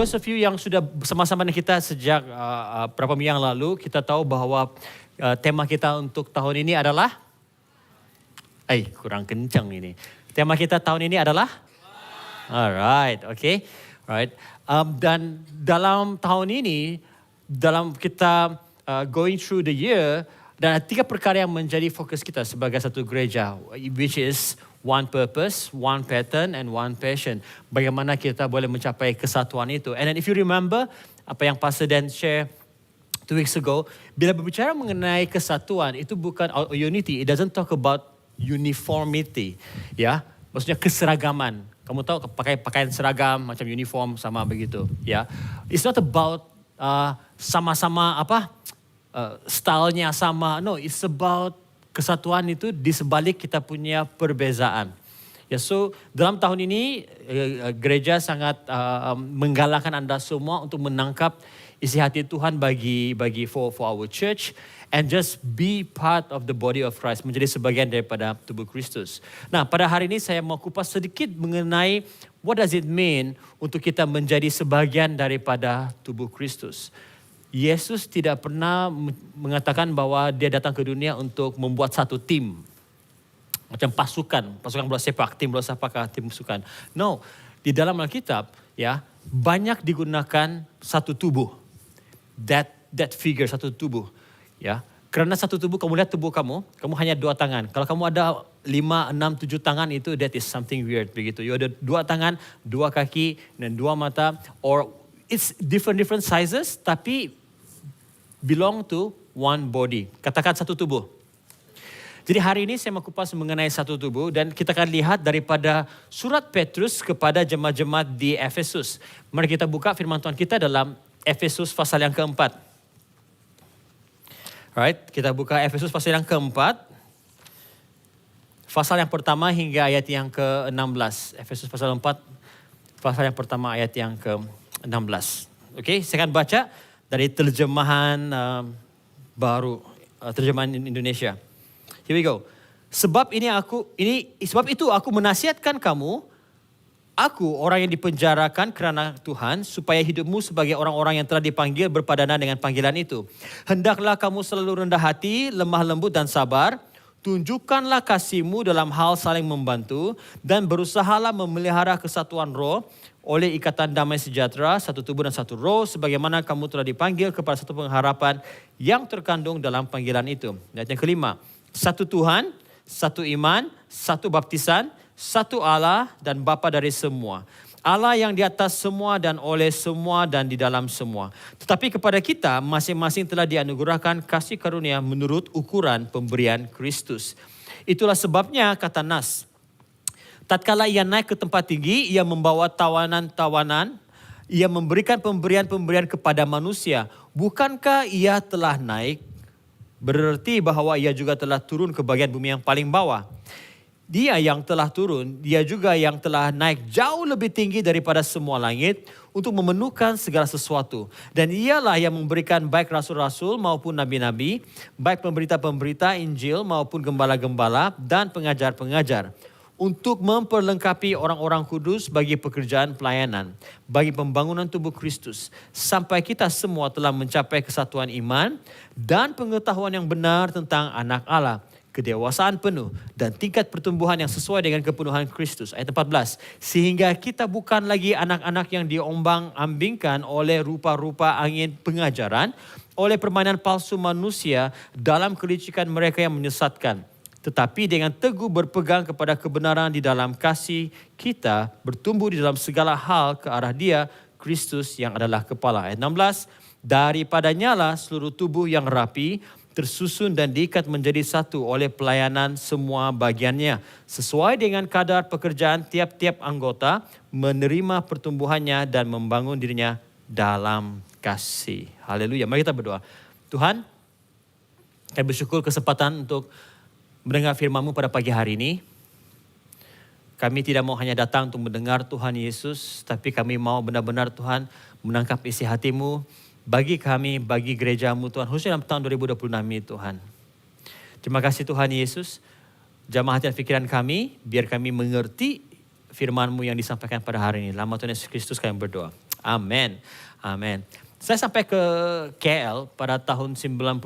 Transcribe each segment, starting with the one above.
those of you yang sudah bersama-sama dengan kita sejak beberapa minggu yang lalu, kita tahu bahwa tema kita untuk tahun ini adalah, kurang kencang ini. Tema kita tahun ini adalah, alright, okay, alright. Dan dalam tahun ini, dalam kita going through the year, dan ada 3 perkara yang menjadi fokus kita sebagai satu gereja, which is one purpose, one pattern, and one passion. Bagaimana kita boleh mencapai kesatuan itu. And then if you remember, apa yang Pastor Dan share 2 weeks ago, bila berbicara mengenai kesatuan, itu bukan unity. It doesn't talk about uniformity. Ya, maksudnya keseragaman. Kamu tahu pakai pakaian seragam, macam uniform sama begitu. Ya, it's not about sama-sama stylenya sama. No, it's about kesatuan itu di sebalik kita punya perbezaan. Ya, so dalam tahun ini gereja sangat menggalakkan anda semua untuk menangkap isi hati Tuhan bagi for our church and just be part of the body of Christ, menjadi sebagian daripada tubuh Kristus. Nah, pada hari ini saya mau kupas sedikit mengenai what does it mean untuk kita menjadi sebagian daripada tubuh Kristus. Yesus tidak pernah mengatakan bahwa dia datang ke dunia untuk membuat satu tim. Macam pasukan bola sepak, tim bola sepak, tim pasukan. No, di dalam Alkitab ya, banyak digunakan satu tubuh. That figure, satu tubuh. Ya, karena satu tubuh, kamu lihat tubuh kamu hanya 2 tangan. Kalau kamu ada 5, 6, 7 tangan itu that is something weird begitu. You ada 2 tangan, 2 kaki dan 2 mata, or it's different sizes tapi belong to one body. Katakan satu tubuh. Jadi hari ini saya mau kupas mengenai satu tubuh dan kita akan lihat daripada surat Petrus kepada jemaat-jemaat di Efesus. Mari kita buka firman Tuhan kita dalam Efesus pasal yang keempat. Alright, kita buka Efesus pasal yang keempat. Pasal yang pertama hingga ayat yang ke-16. Efesus pasal 4, pasal yang pertama ayat yang ke-16. Oke, saya akan baca dari terjemahan baru, terjemahan Indonesia. Here we go. Sebab itu aku menasihatkan kamu, aku orang yang dipenjarakan kerana Tuhan, supaya hidupmu sebagai orang-orang yang telah dipanggil berpadanan dengan panggilan itu. Hendaklah kamu selalu rendah hati, lemah lembut dan sabar. Tunjukkanlah kasihmu dalam hal saling membantu dan berusahalah memelihara kesatuan roh oleh ikatan damai sejahtera, satu tubuh dan satu roh, sebagaimana kamu telah dipanggil kepada satu pengharapan yang terkandung dalam panggilan itu. Dan yang kelima, satu Tuhan, satu iman, satu baptisan, satu Allah dan Bapa dari semua. Allah yang di atas semua dan oleh semua dan di dalam semua. Tetapi kepada kita masing-masing telah dianugerahkan kasih karunia menurut ukuran pemberian Kristus. Itulah sebabnya kata Nas, tatkala ia naik ke tempat tinggi, ia membawa tawanan-tawanan, ia memberikan pemberian-pemberian kepada manusia. Bukankah ia telah naik? Berarti bahwa ia juga telah turun ke bagian bumi yang paling bawah. Dia yang telah turun, dia juga yang telah naik jauh lebih tinggi daripada semua langit untuk memenuhkan segala sesuatu. Dan ialah yang memberikan baik rasul-rasul maupun nabi-nabi, baik pemberita-pemberita Injil maupun gembala-gembala dan pengajar-pengajar, untuk memperlengkapi orang-orang kudus bagi pekerjaan pelayanan, bagi pembangunan tubuh Kristus, sampai kita semua telah mencapai kesatuan iman dan pengetahuan yang benar tentang anak Allah, kedewasaan penuh dan tingkat pertumbuhan yang sesuai dengan kepenuhan Kristus. Ayat 14. Sehingga kita bukan lagi anak-anak yang diombang-ambingkan oleh rupa-rupa angin pengajaran, oleh permainan palsu manusia dalam kelicikan mereka yang menyesatkan. Tetapi dengan teguh berpegang kepada kebenaran di dalam kasih, kita bertumbuh di dalam segala hal ke arah Dia, Kristus yang adalah kepala. Ayat 16. Daripadanya lah seluruh tubuh yang rapi tersusun dan diikat menjadi satu oleh pelayanan semua bagiannya, sesuai dengan kadar pekerjaan tiap-tiap anggota, menerima pertumbuhannya dan membangun dirinya dalam kasih. Haleluya. Mari kita berdoa. Tuhan, kami bersyukur kesempatan untuk mendengar firman-Mu pada pagi hari ini. Kami tidak mau hanya datang untuk mendengar Tuhan Yesus, tapi kami mau benar-benar Tuhan menangkap isi hati-Mu bagi kami, bagi gereja-Mu Tuhan, khususnya dalam tahun 2026 ini Tuhan. Terima kasih Tuhan Yesus, jamah hati dan pikiran kami, biar kami mengerti firman-Mu yang disampaikan pada hari ini. Dalam nama Tuhan Yesus Kristus kami berdoa. Amin. Amin. Saya sampai ke KL pada tahun 99.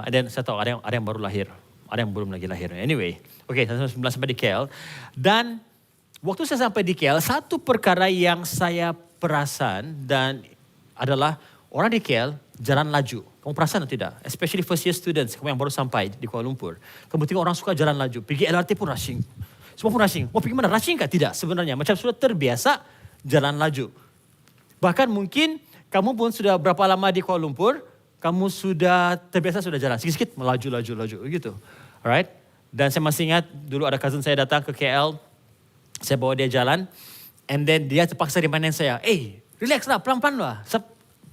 Dan saya tahu ada yang baru lahir. Ada yang belum lagi lahir. Anyway. Oke, tahun 99 sampai di KL. Dan waktu saya sampai di KL, satu perkara yang saya perasan dan adalah orang di KL jalan laju. Kamu perasan atau tidak? Especially first year students, kamu yang baru sampai di Kuala Lumpur. Kamu tengok orang suka jalan laju. Pergi LRT pun rushing. Semua pun rushing. Mau pergi mana? Rushing kah? Tidak sebenarnya. Macam sudah terbiasa jalan laju. Bahkan mungkin kamu pun sudah berapa lama di Kuala Lumpur, kamu sudah terbiasa sudah jalan. Sikit-sikit melaju gitu. Alright? Dan saya masih ingat dulu ada cousin saya datang ke KL. Saya bawa dia jalan. And then dia terpaksa dimanain saya. Relax lah, pelan-pelan lah.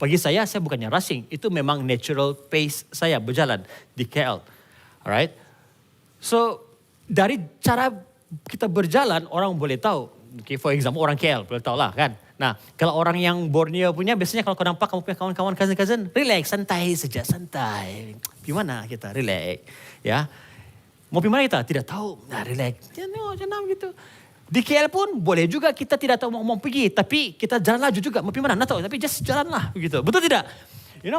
Bagi saya bukannya rushing. Itu memang natural pace saya berjalan di KL. Alright? So, dari cara kita berjalan, orang boleh tahu. Okay, for example, orang KL boleh tahu lah kan. Nah, kalau orang yang Borneo punya, biasanya kalau kau nampak kamu punya kawan-kawan, cousin-cousin, relax, santai saja, santai. Gimana kita, relax. Ya. Mau pergi mana kita? Tidak tahu. Nah, relax. Jangan gitu. Di KL pun boleh juga kita tidak tahu mau pergi. Tapi kita jalan laju juga. Mau pergi mana? Tidak tahu. Tapi just jalanlah. Begitu. Betul tidak?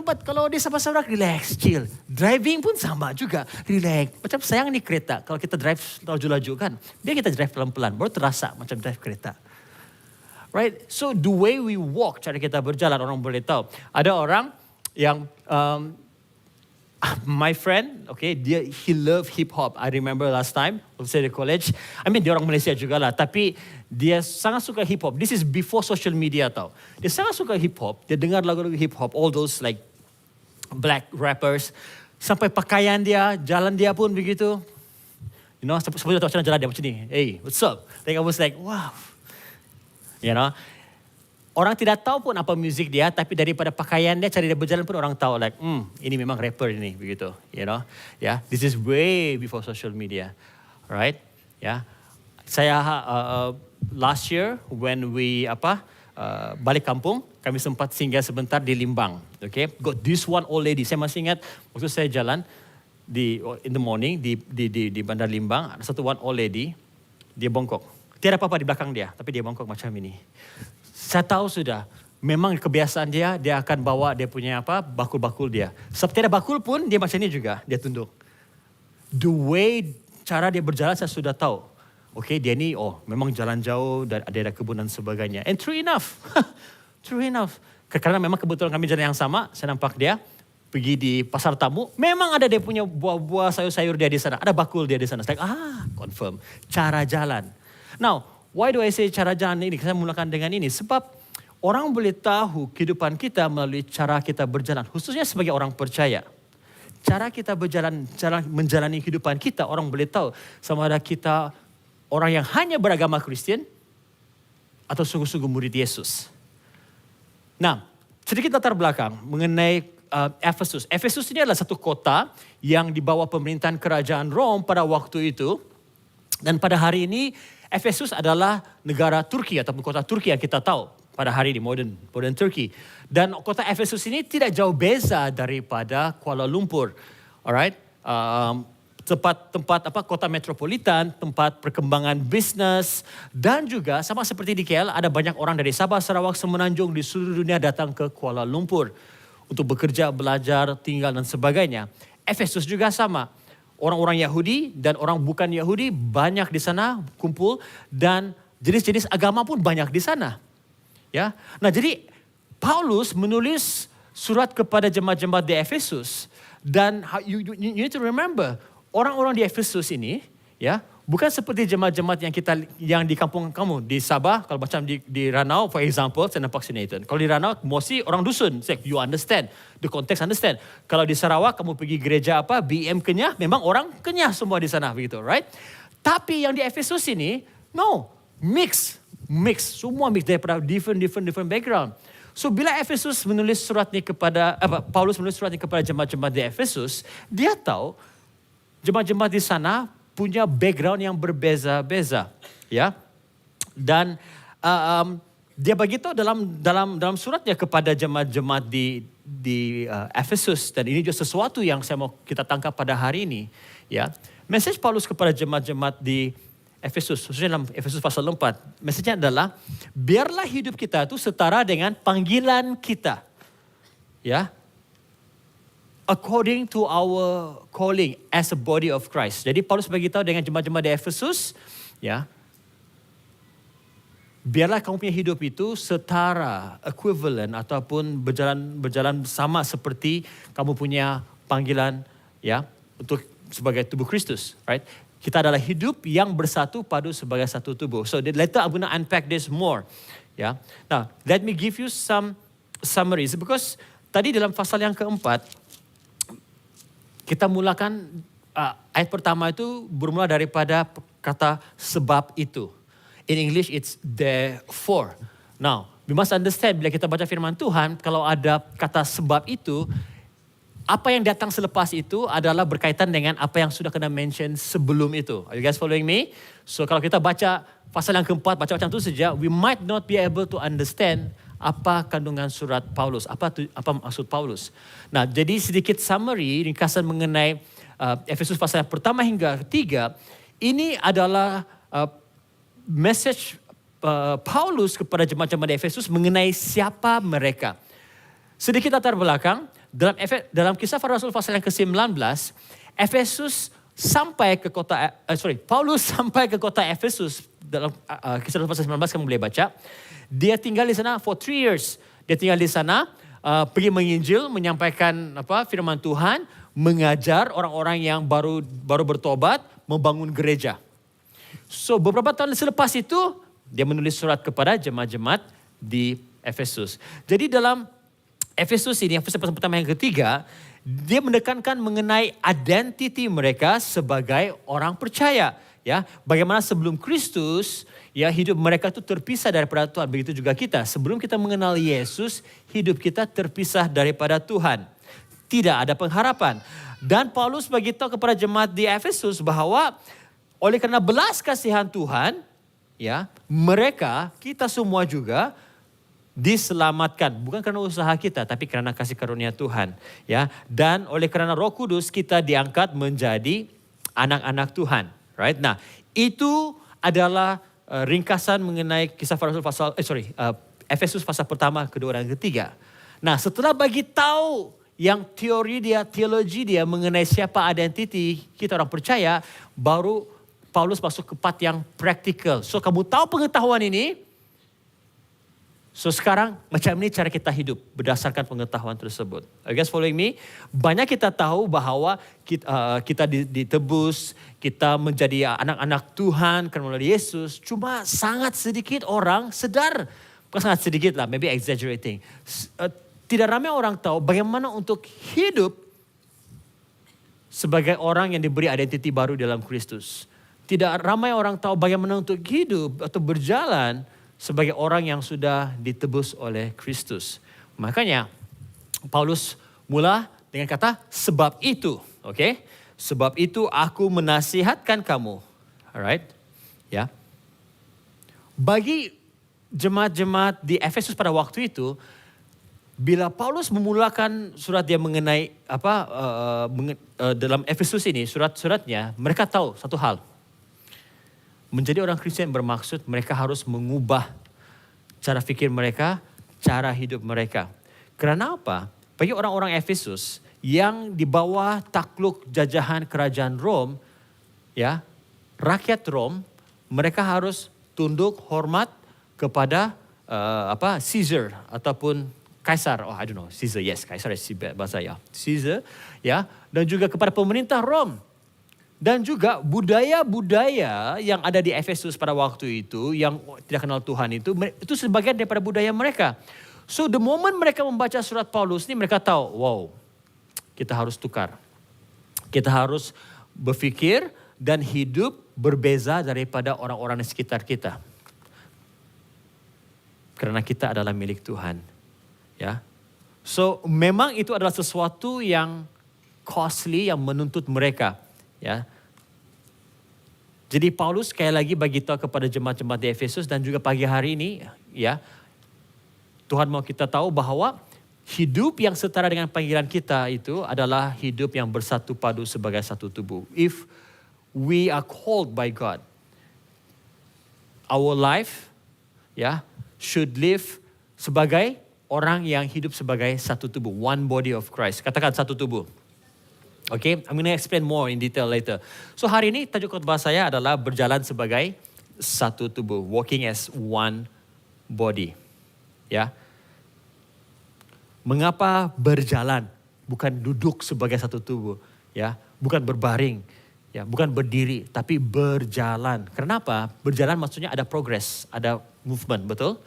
But kalau di Sabah-Sabah, relax, chill. Driving pun sama juga. Relax. Macam sayang ni kereta. Kalau kita drive laju-laju kan. Biar kita drive pelan-pelan. Baru terasa macam drive kereta. Right? So the way we walk, cara kita berjalan, orang boleh tahu. Ada orang yang... my friend, okay, he love hip hop. I remember last time waktu saya di college. Dia orang Malaysia juga lah, tapi dia sangat suka hip hop. This is before social media tau. Dia sangat suka hip hop. Dia dengar lagu-lagu hip hop, all those like black rappers. Sampai pakaian dia, jalan dia pun begitu. Sampai tahu macam jalan dia macam ni. Hey, what's up? Like I was like, wow. Orang tidak tahu pun apa muzik dia, tapi daripada pakaian dia, cara dia berjalan pun orang tahu like, ini memang rapper ini, begitu, This is way before social media, right? Saya last year when we balik kampung, kami sempat singgah sebentar di Limbang, okay? Got this one old lady. Saya masih ingat waktu saya jalan in the morning di Bandar Limbang, ada satu one old lady, dia bongkok. Tiada apa-apa di belakang dia, tapi dia bongkok macam ini. Saya tahu sudah, memang kebiasaan dia akan bawa dia punya bakul-bakul dia. Sebab tiada bakul pun dia macam ni juga, dia tunduk. The way cara dia berjalan saya sudah tahu. Okay, dia ni memang jalan jauh dan ada kebun dan sebagainya. And true enough. Kerana memang kebetulan kami jalan yang sama, saya nampak dia pergi di pasar tamu, memang ada dia punya buah-buah sayur-sayur dia di sana, ada bakul dia di sana. Saya confirm, cara jalan. Now, why do I say cara jalan ini? Saya mulakan dengan ini. Sebab orang boleh tahu kehidupan kita melalui cara kita berjalan. Khususnya sebagai orang percaya. Cara kita berjalan, cara menjalani kehidupan kita, orang boleh tahu sama ada kita orang yang hanya beragama Kristian atau sungguh-sungguh murid Yesus. Nah, sedikit latar belakang mengenai Efesus. Efesus ini adalah satu kota yang di bawah pemerintahan kerajaan Rom pada waktu itu. Dan pada hari ini, Efesus adalah negara Turki ataupun kota Turki yang kita tahu pada hari ini, modern Turki. Dan kota Efesus ini tidak jauh beza daripada Kuala Lumpur. Alright? Tempat kota metropolitan, tempat perkembangan bisnes, dan juga sama seperti di KL, ada banyak orang dari Sabah, Sarawak, Semenanjung di seluruh dunia datang ke Kuala Lumpur untuk bekerja, belajar, tinggal dan sebagainya. Efesus juga sama. Orang-orang Yahudi dan orang bukan Yahudi banyak di sana kumpul dan jenis-jenis agama pun banyak di sana. Ya. Nah, jadi Paulus menulis surat kepada jemaat-jemaat di Efesus dan you need to remember orang-orang di Efesus ini bukan seperti jemaat-jemaat yang di kampung kamu di Sabah, kalau macam di Ranau for example, saya nampak Sinaitan. Kalau di Ranau mostly orang dusun, you understand, the context understand. Kalau di Sarawak kamu pergi gereja BM Kenyah, memang orang Kenyah semua di sana begitu, right? Tapi yang di Efesus ini, no, mix, semua mix daripada different background. So bila Efesus menulis surat ni kepada Paulus menulis surat ni kepada jemaat-jemaat di Efesus, dia tahu jemaat-jemaat di sana punya background yang berbeza-beza, ya. Dan dia begitu dalam suratnya kepada jemaat-jemaat di Efesus, dan ini juga sesuatu yang saya mau kita tangkap pada hari ini, ya. Message Paulus kepada jemaat-jemaat di Efesus, khususnya dalam Efesus pasal 4, mesejnya adalah biarlah hidup kita itu setara dengan panggilan kita. Ya. According to our calling as a body of Christ. Jadi Paulus beritahu dengan jemaat-jemaat di Efesus, ya. Biarlah kamu punya hidup itu setara, equivalent ataupun berjalan sama seperti kamu punya panggilan, ya, untuk sebagai tubuh Kristus, right? Kita adalah hidup yang bersatu padu sebagai satu tubuh. So later I'm going to unpack this more, ya. Now, let me give you some summaries because tadi dalam pasal yang keempat kita mulakan ayat pertama itu bermula daripada kata sebab itu. In English it's therefore. Now, we must understand bila kita baca firman Tuhan, kalau ada kata sebab itu, apa yang datang selepas itu adalah berkaitan dengan apa yang sudah kena mention sebelum itu. Are you guys following me? So kalau kita baca pasal yang keempat, baca macam itu saja, we might not be able to understand apa kandungan surat Paulus, apa maksud Paulus. Nah, jadi sedikit summary, ringkasan mengenai Efesus pasal yang pertama hingga ketiga, ini adalah message Paulus kepada jemaat-jemaat di Efesus mengenai siapa mereka. Sedikit latar belakang, dalam kisah para Rasul pasal yang ke-19, Paulus sampai ke kota Efesus dalam kisah pasal 19 kamu boleh baca. Dia tinggal di sana for 3 years. Dia tinggal di sana, pergi menginjil, menyampaikan firman Tuhan, mengajar orang-orang yang baru bertobat, membangun gereja. So beberapa tahun selepas itu, dia menulis surat kepada jemaat-jemaat di Efesus. Jadi dalam Efesus ini, Efesus pasal pertama yang ketiga, dia menekankan mengenai identiti mereka sebagai orang percaya. Ya, bagaimana sebelum Kristus, ya hidup mereka itu terpisah daripada Tuhan. Begitu juga kita. Sebelum kita mengenal Yesus, hidup kita terpisah daripada Tuhan. Tidak ada pengharapan. Dan Paulus beritahu kepada jemaat di Efesus bahwa oleh karena belas kasihan Tuhan, ya, kita semua juga diselamatkan, bukan karena usaha kita, tapi karena kasih karunia Tuhan, ya. Dan oleh karena Roh Kudus kita diangkat menjadi anak-anak Tuhan, right? Nah, itu adalah ringkasan mengenai kisah para Rasul Efesus pasal pertama, kedua dan ketiga. Nah, setelah bagi tahu yang teologi dia mengenai siapa identiti kita orang percaya, baru Paulus masuk ke part yang praktikal. So kamu tahu pengetahuan ini, so sekarang macam ini cara kita hidup berdasarkan pengetahuan tersebut. Are you guys following me? Banyak kita tahu bahwa kita ditebus, kita menjadi anak-anak Tuhan karena melalui Yesus. Cuma sangat sedikit orang sedar, bukan sangat sedikit lah, maybe exaggerating. Tidak ramai orang tahu bagaimana untuk hidup sebagai orang yang diberi identiti baru dalam Kristus. Tidak ramai orang tahu bagaimana untuk hidup atau berjalan sebagai orang yang sudah ditebus oleh Kristus. Makanya Paulus mula dengan kata sebab itu, okay? Sebab itu aku menasihatkan kamu, alright? Ya. Bagi jemaat-jemaat di Efesus pada waktu itu, bila Paulus memulakan surat dia mengenai dalam Efesus ini, surat-suratnya, mereka tahu satu hal. Menjadi orang Kristen bermaksud mereka harus mengubah cara fikir mereka, cara hidup mereka. Kerana apa? Bagi orang-orang Efesus yang di bawah takluk jajahan kerajaan Rom, ya, rakyat Rom, mereka harus tunduk hormat kepada Caesar ataupun Kaisar. Oh, I don't know, Caesar, yes, Kaisar is bahasa ya. Caesar, ya, dan juga kepada pemerintah Rom. Dan juga budaya-budaya yang ada di Efesus pada waktu itu, yang tidak kenal Tuhan itu sebagian daripada budaya mereka. So the moment mereka membaca surat Paulus ini, mereka tahu, wow, kita harus tukar. Kita harus berfikir dan hidup berbeza daripada orang-orang di sekitar kita. Karena kita adalah milik Tuhan. Ya. So memang itu adalah sesuatu yang costly, yang menuntut mereka. Ya. Jadi Paulus sekali lagi bagi tahu kepada jemaat-jemaat di Efesus dan juga pagi hari ini, ya, Tuhan mau kita tahu bahwa hidup yang setara dengan panggilan kita itu adalah hidup yang bersatu padu sebagai satu tubuh. If we are called by God our life should live sebagai orang yang hidup sebagai satu tubuh, one body of Christ. Katakan satu tubuh. Okay, I'm going to explain more in detail later. So hari ini tajuk khotbah saya adalah berjalan sebagai satu tubuh, walking as one body. Ya. Mengapa berjalan, bukan duduk sebagai satu tubuh, ya, bukan berbaring, ya, bukan berdiri, tapi berjalan. Kenapa? Berjalan maksudnya ada progress, ada movement, betul?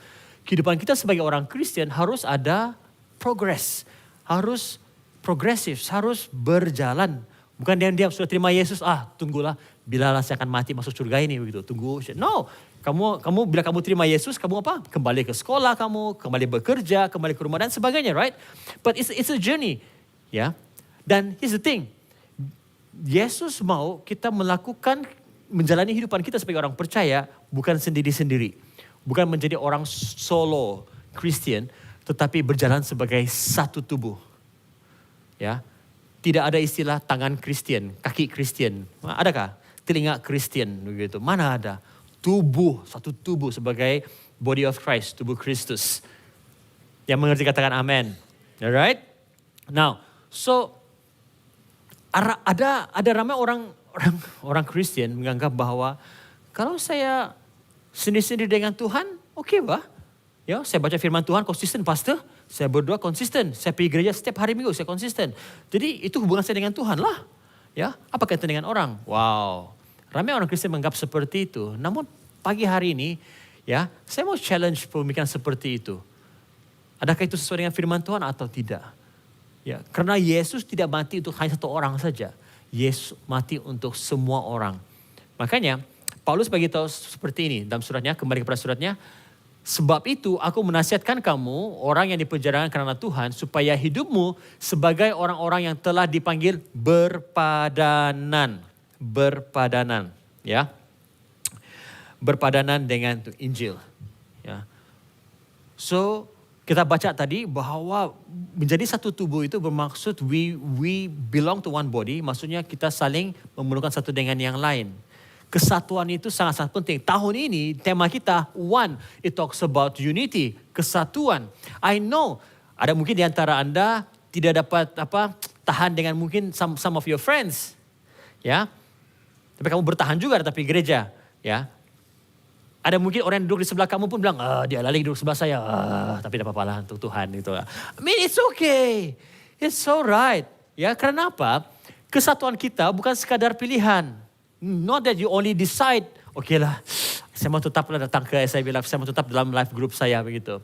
Kehidupan kita sebagai orang Kristen harus ada progress, harus progresif, harus berjalan. Bukan diam-diam sudah terima Yesus, tunggulah bilalah saya akan mati masuk surga ini begitu. Tunggu. No, kamu bila kamu terima Yesus, kamu apa? Kembali ke sekolah kamu, kembali bekerja, kembali ke rumah dan sebagainya, right? But it's a journey, ya. Dan here's the thing. Yesus mau kita melakukan menjalani hidupan kita sebagai orang percaya bukan sendiri-sendiri. Bukan menjadi orang solo Christian, tetapi berjalan sebagai satu tubuh. Ya. Tidak ada istilah tangan Kristen, kaki Kristen. Adakah? Telinga Kristen begitu. Mana ada? Tubuh, satu tubuh sebagai body of Christ, tubuh Kristus. Yang mengerti katakan amen. Alright? Now, so ada ramai orang Kristen menganggap bahwa kalau saya sendiri-sendiri dengan Tuhan, oke bah. Ya, saya baca firman Tuhan konsisten, pastor. Saya berdoa konsisten. Saya pergi gereja setiap hari minggu, saya konsisten. Jadi itu hubungan saya dengan Tuhan lah. Ya, apa kaitan dengan orang? Wow. Ramai orang Kristen menganggap seperti itu. Namun pagi hari ini, ya, saya mau challenge pemikiran seperti itu. Adakah itu sesuai dengan firman Tuhan atau tidak? Ya, karena Yesus tidak mati untuk hanya satu orang saja. Yesus mati untuk semua orang. Makanya Paulus beritahu seperti ini dalam suratnya, kembali kepada suratnya. Sebab itu aku menasihatkan kamu, orang yang dipenjarakan karena Tuhan, supaya hidupmu sebagai orang-orang yang telah dipanggil berpadanan. Berpadanan, ya. Berpadanan dengan Injil. Ya. So, kita baca tadi bahwa menjadi satu tubuh itu bermaksud we belong to one body, maksudnya kita saling memerlukan satu dengan yang lain. Kesatuan itu sangat-sangat penting. Tahun ini tema kita one. It talks about unity, kesatuan. I know ada mungkin di antara Anda tidak dapat tahan dengan mungkin some of your friends. Ya. Tapi kamu bertahan juga tapi gereja, ya. Ada mungkin orang yang duduk di sebelah kamu pun bilang, dia lagi duduk sebelah saya. Tapi tidak apa-apa lah untuk Tuhan gitu. I mean it's okay. It's alright. Ya, karena apa? Kesatuan kita bukan sekadar pilihan. Not that you only decide, okay lah, saya mau tetaplah datang ke SIB Life, saya mau tetap dalam life group saya begitu.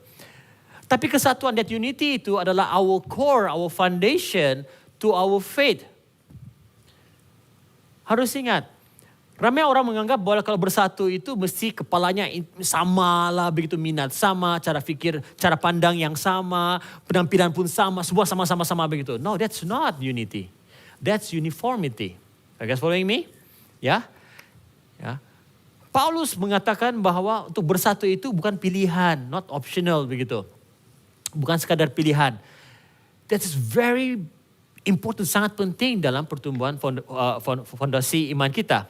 Tapi kesatuan, that unity itu adalah our core, our foundation to our faith. Harus ingat, ramai orang menganggap bahwa kalau bersatu itu mesti kepalanya sama lah begitu minat, sama cara fikir, cara pandang yang sama, penampilan pun sama, semua sama-sama begitu. No, that's not unity. That's uniformity. Are you guys following me? Ya. Paulus mengatakan bahwa untuk bersatu itu bukan pilihan, not optional begitu. Bukan sekadar pilihan. That is very important, sangat penting dalam pertumbuhan fondasi iman kita.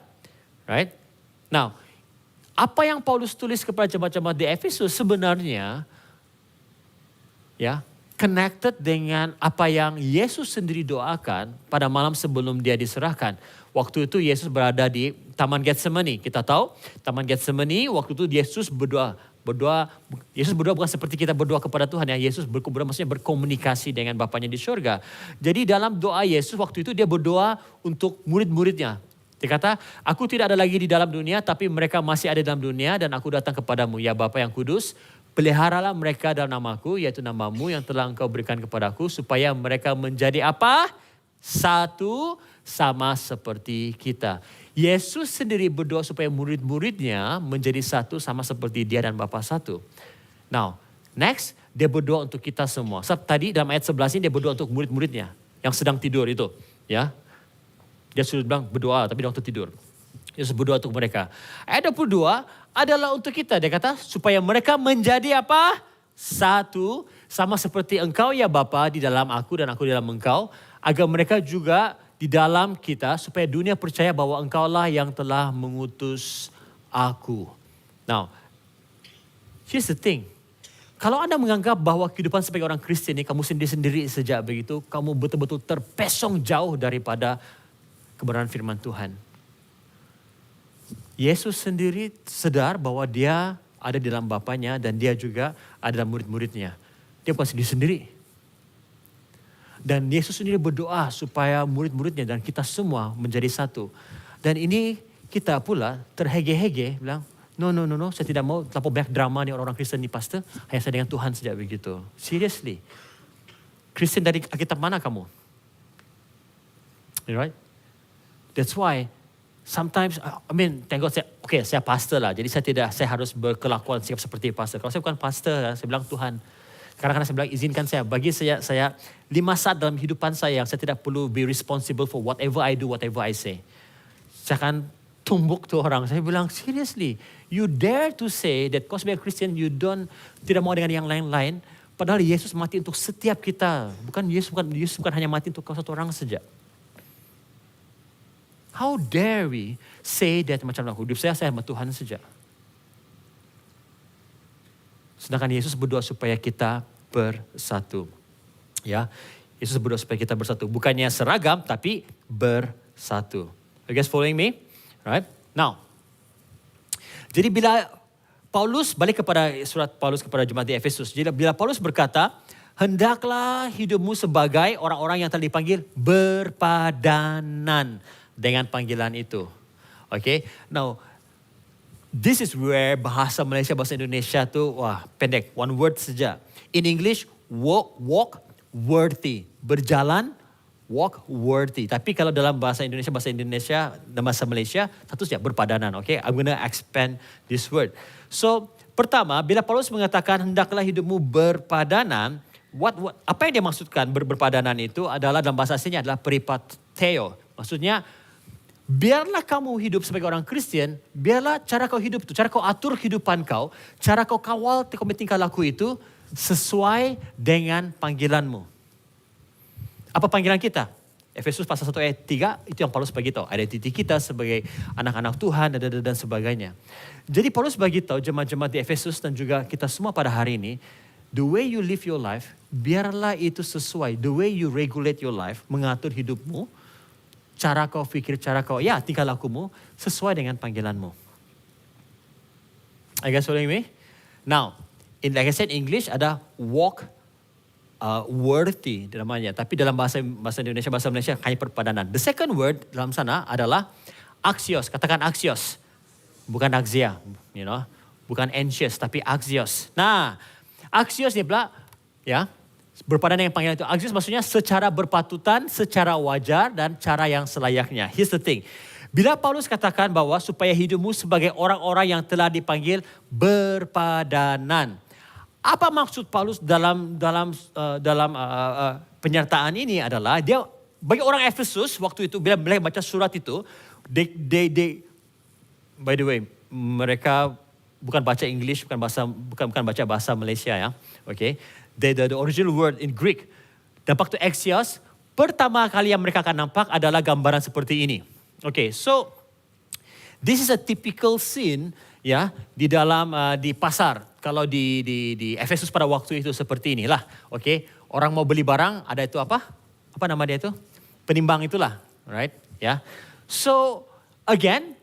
Right? Now, apa yang Paulus tulis kepada jemaat-jemaat di Efesus sebenarnya ya, connected dengan apa yang Yesus sendiri doakan pada malam sebelum dia diserahkan. Waktu itu Yesus berada di Taman Getsemani. Kita tahu Taman Getsemani waktu itu Yesus berdoa. Yesus berdoa bukan seperti kita berdoa kepada Tuhan ya. Yesus berdoa maksudnya berkomunikasi dengan Bapanya di surga. Jadi dalam doa Yesus waktu itu dia berdoa untuk murid-muridnya. Dia kata, aku tidak ada lagi di dalam dunia tapi mereka masih ada dalam dunia dan aku datang kepadamu ya Bapa yang kudus. Peliharalah mereka dalam namaku yaitu namamu yang telah engkau berikan kepadaku supaya mereka menjadi apa? Satu sama seperti kita. Yesus sendiri berdoa supaya murid-muridnya menjadi satu sama seperti dia dan Bapa satu. Now, next dia berdoa untuk kita semua. Tadi dalam ayat 11 ini dia berdoa untuk murid-muridnya yang sedang tidur itu. Ya, dia sudah bilang berdoa tapi dia waktu tidur. Yesus berdoa untuk mereka. Ayat 22 adalah untuk kita. Dia kata supaya mereka menjadi apa? Satu sama seperti engkau ya Bapa di dalam aku dan aku di dalam engkau. Agar mereka juga di dalam kita supaya dunia percaya bahwa engkaulah yang telah mengutus aku. Now, here's the thing. Kalau Anda menganggap bahwa kehidupan sebagai orang Kristen ini kamu sendiri-sendiri sejak begitu, kamu betul-betul terpesong jauh daripada kebenaran firman Tuhan. Yesus sendiri sadar bahwa dia ada di dalam Bapanya dan dia juga ada dalam murid-muridnya. Dia bukan sendiri-sendiri. Dan Yesus sendiri berdoa supaya murid-muridnya dan kita semua menjadi satu. Dan ini kita pula terhege-hege bilang, No, saya tidak mau terlalu banyak drama ni orang-orang Kristen ni pastor. Hanya saya dengan Tuhan sejak begitu. Seriously. Kristen dari Alkitab mana kamu? Right? That's why sometimes, thank God saya pastor lah. Jadi saya harus berkelakuan sikap seperti pastor. Kalau saya bukan pastor, saya bilang Tuhan. Kadang-kadang saya bilang izinkan saya. Bagi saya 5 saat dalam kehidupan saya yang saya tidak perlu be responsible for whatever I do, whatever I say. Saya akan tumbuk tu orang. Saya bilang, seriously, you dare to say that kau sebagai Christian, you tidak mau dengan yang lain-lain. Padahal Yesus mati untuk setiap kita. Yesus bukan hanya mati untuk kau satu orang saja. How dare we say that macam hidup saya sama Tuhan saja. Sedangkan Yesus berdoa supaya kita bersatu. Ya, Yesus berdoa supaya kita bersatu. Bukannya seragam, tapi bersatu. You guys following me? Right? Now, jadi bila Paulus balik kepada surat Paulus kepada jemaat di Efesus, jadi bila Paulus berkata, hendaklah hidupmu sebagai orang-orang yang telah dipanggil berpadanan dengan panggilan itu. Okay? Now, this is where bahasa Malaysia, bahasa Indonesia tu pendek, one word saja. In English, walk worthy, berjalan. Walk worthy. Tapi kalau dalam bahasa Indonesia dan bahasa Malaysia, satu saja berpadanan. Okay, I'm going to expand this word. So, pertama, bila Paulus mengatakan hendaklah hidupmu berpadanan, apa yang dia maksudkan berpadanan itu adalah dalam bahasa aslinya adalah peripateo. Maksudnya, biarlah kamu hidup sebagai orang Kristen, biarlah cara kau hidup itu, cara kau atur kehidupan kau, cara kau kawal tingkah laku itu sesuai dengan panggilanmu. Apa panggilan kita? Efesus pasal 1 ayat 3, itu yang Paulus bagi tahu. Identiti kita sebagai anak-anak Tuhan dan sebagainya. Jadi Paulus bagi tahu jemaat-jemaat di Efesus dan juga kita semua pada hari ini, the way you live your life, biarlah itu sesuai. The way you regulate your life, mengatur hidupmu, cara kau fikir, tingkah lakumu, sesuai dengan panggilanmu. Are you guys following me? Now, like I said, English ada walk worthy namanya. Tapi dalam bahasa Indonesia, bahasa Malaysia hanya perpadanan. The second word dalam sana adalah axios. Katakan axios. Bukan axia, bukan anxious, tapi axios. Nah, axios ni pula, berpadanan dengan panggilan itu. Axios maksudnya secara berpatutan, secara wajar dan cara yang selayaknya. Here's the thing. Bila Paulus katakan bahwa supaya hidupmu sebagai orang-orang yang telah dipanggil berpadanan. Apa maksud Paulus dalam penyertaan ini adalah dia bagi orang Efesus waktu itu bila mereka baca surat itu, by the way, mereka bukan baca English, bukan baca bahasa Malaysia ya. Okay. The original word in Greek. Dan waktu axios, pertama kali yang mereka akan nampak adalah gambaran seperti ini. Okay, so this is a typical scene di dalam di pasar. Kalau di Efesus pada waktu itu seperti inilah. Okay, orang mau beli barang ada itu apa? Apa nama dia itu? Penimbang itulah, right? Ya. So again,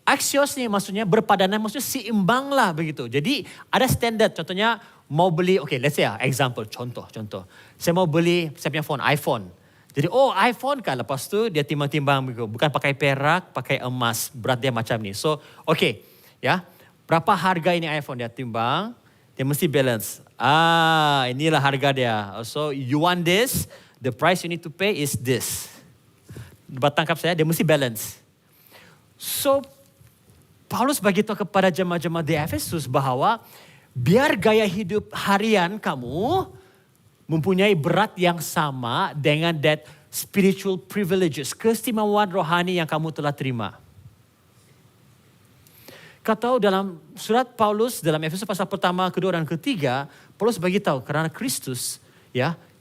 axios ni maksudnya berpadanan, maksudnya seimbang lah begitu. Jadi ada standard. Contohnya mau beli, let's say example, contoh. Saya mau beli, saya punya phone, iPhone. Jadi iPhone kan, lepas tu dia timbang-timbang begitu. Bukan pakai perak, pakai emas. Berat dia macam ni. So, berapa harga ini iPhone? Dia timbang, dia mesti balance. Inilah harga dia. So, you want this, the price you need to pay is this. Tangkap saya, dia mesti balance. So, Paulus beritahu kepada jemaat-jemaat di Efesus bahwa biar gaya hidup harian kamu mempunyai berat yang sama dengan that spiritual privileges, keistimewaan rohani yang kamu telah terima. Kau tahu dalam surat Paulus dalam Efesus pasal pertama, kedua dan ketiga, Paulus beritahu kerana Kristus,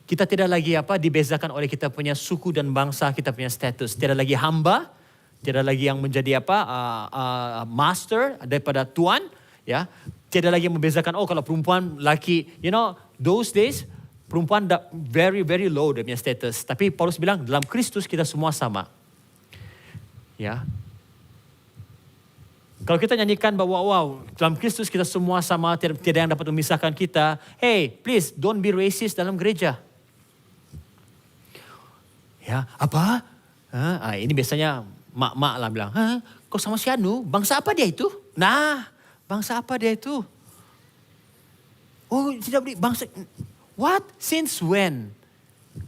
kita tidak lagi dibezakan oleh kita punya suku dan bangsa, kita punya status. Tidak lagi hamba, Tiada lagi yang menjadi master daripada tuan, ya. Tiada lagi yang membezakan, kalau perempuan, laki, those days perempuan very very low dia punya status. Tapi Paulus bilang dalam Kristus kita semua sama. Ya. Kalau kita nyanyikan bahwa dalam Kristus kita semua sama, tiada yang dapat memisahkan kita. Hey, please don't be racist dalam gereja. Ya, apa? Ini biasanya mak-mak lah bilang, kau sama si Anu, bangsa apa dia itu? Nah, bangsa apa dia itu? Oh, tidak boleh bangsa. What? Since when?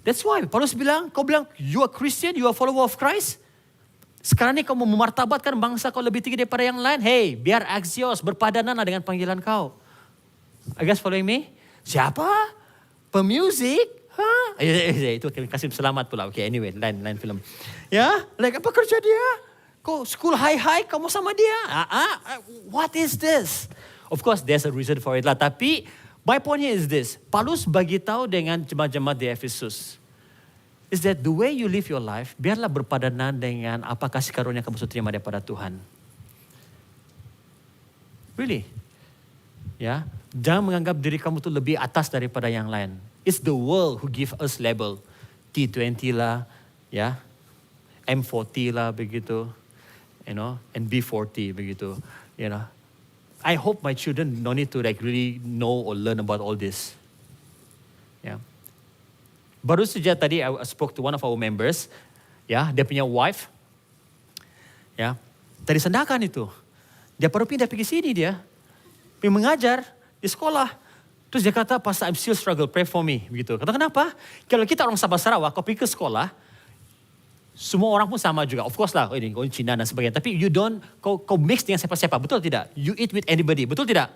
That's why Paulus bilang, kau bilang you are Christian, you are follower of Christ. Sekarang ini kau mau memartabatkan bangsa kau lebih tinggi daripada yang lain. Hey, biar axios berpadanan dengan panggilan kau. I guess following me? Siapa? Pemuzik? Itu kasih selamat pula. Okay, anyway, lain film. Ya, apa kerja dia? Kau school high, kamu sama dia? What is this? Of course, there's a reason for it lah. Tapi, my point here is this. Paulus bagi tahu dengan jemaat-jemaat di Efesus. Is that the way you live your life, biarlah berpadanan dengan apa kasih karunia kamu sudah terima daripada Tuhan. Really? Ya, jangan menganggap diri kamu tu lebih atas daripada yang lain. It's the world who give us label. T20 lah, ya. M40 lah begitu. And B40 begitu. I hope my children don't need to really know or learn about all this. Ya. Baru saja tadi I spoke to one of our members, ya, dia punya wife, ya, dari Sandakan itu. Dia baru pindah pergi sini dia mengajar di sekolah. Terus dia kata, Pastor, I'm still struggle, pray for me. Begitu. Kata kenapa? Kalau kita orang Sabah Sarawak, kau pergi ke sekolah, semua orang pun sama juga. Of course lah, kau Cina dan sebagainya. Tapi kau mix dengan siapa-siapa, betul tidak? You eat with anybody, betul tidak?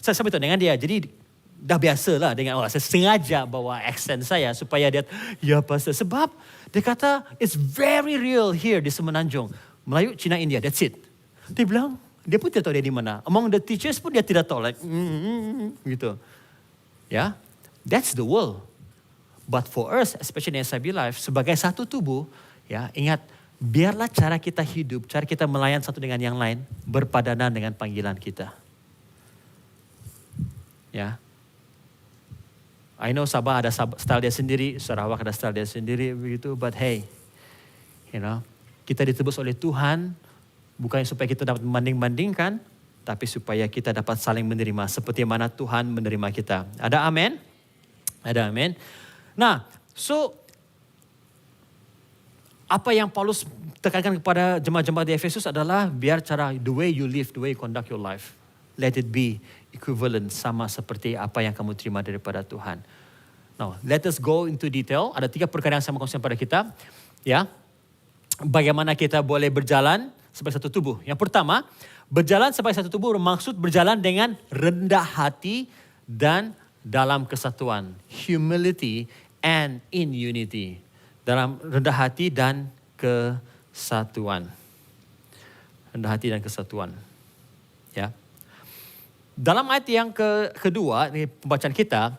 Saya sama itu dengan dia, jadi dah biasa lah dengan saya sengaja bawa accent saya supaya dia, ya Pastor. Sebab dia kata, it's very real here di Semenanjung. Melayu, Cina, India, that's it. Dia bilang, dia pun tidak tahu dia di mana. Among the teachers pun dia tidak tahu. Gitu. Ya, that's the world. But for us, especially in SIB Life, sebagai satu tubuh, ya ingat, biarlah cara kita hidup, cara kita melayan satu dengan yang lain, berpadanan dengan panggilan kita. Ya. I know Sabah ada style dia sendiri, Sarawak ada style dia sendiri begitu. But hey, kita ditebus oleh Tuhan bukan supaya kita dapat membanding-bandingkan, tapi supaya kita dapat saling menerima seperti mana Tuhan menerima kita. Ada amin? Ada amin. Nah, so apa yang Paulus tekankan kepada jemaat-jemaat di Efesus adalah biar the way you live, the way you conduct your life, let it be equivalent, sama seperti apa yang kamu terima daripada Tuhan. Now, let us go into detail. Ada 3 perkara yang saya mau kongsikan pada kita. Ya, bagaimana kita boleh berjalan sebagai satu tubuh. Yang pertama, berjalan sebagai satu tubuh bermaksud berjalan dengan rendah hati dan dalam kesatuan. Humility and in unity. Dalam rendah hati dan kesatuan. Rendah hati dan kesatuan. Ya. Dalam ayat yang kedua, ini pembacaan kita,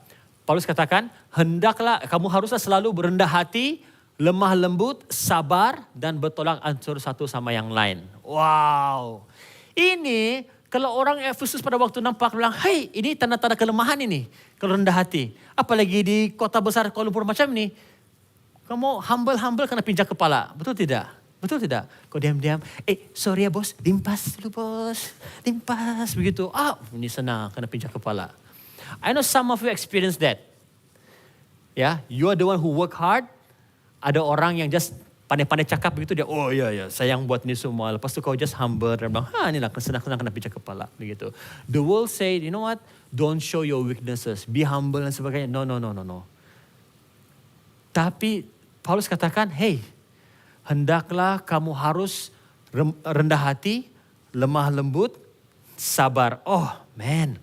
Paulus katakan, hendaklah, kamu haruslah selalu berendah hati, lemah lembut, sabar, dan bertolak ansur satu sama yang lain. Wow. Ini, kalau orang Efesus pada waktu nampak, bilang, hey, ini tanda-tanda kelemahan ini, kalau rendah hati. Apalagi di kota besar Kuala Lumpur macam ini, kamu humble kena pinjak kepala. Betul tidak? Betul tidak? Kau diam-diam, sorry ya bos, limpas dulu bos. Limpas, begitu. Ini senang, kena pinjak kepala. I know some of you experience that. Ya, you are the one who work hard. Ada orang yang just pandai-pandai cakap begitu, dia, oh ya, saya yang buat ini semua. Lepas tu kau just humble, dan bilang, inilah senang-senang kena pinjak kepala. Begitu. The world say, you know what? Don't show your weaknesses. Be humble dan sebagainya. No. Tapi Paulus katakan, hey, hendaklah kamu harus rendah hati, lemah lembut, sabar. Oh man,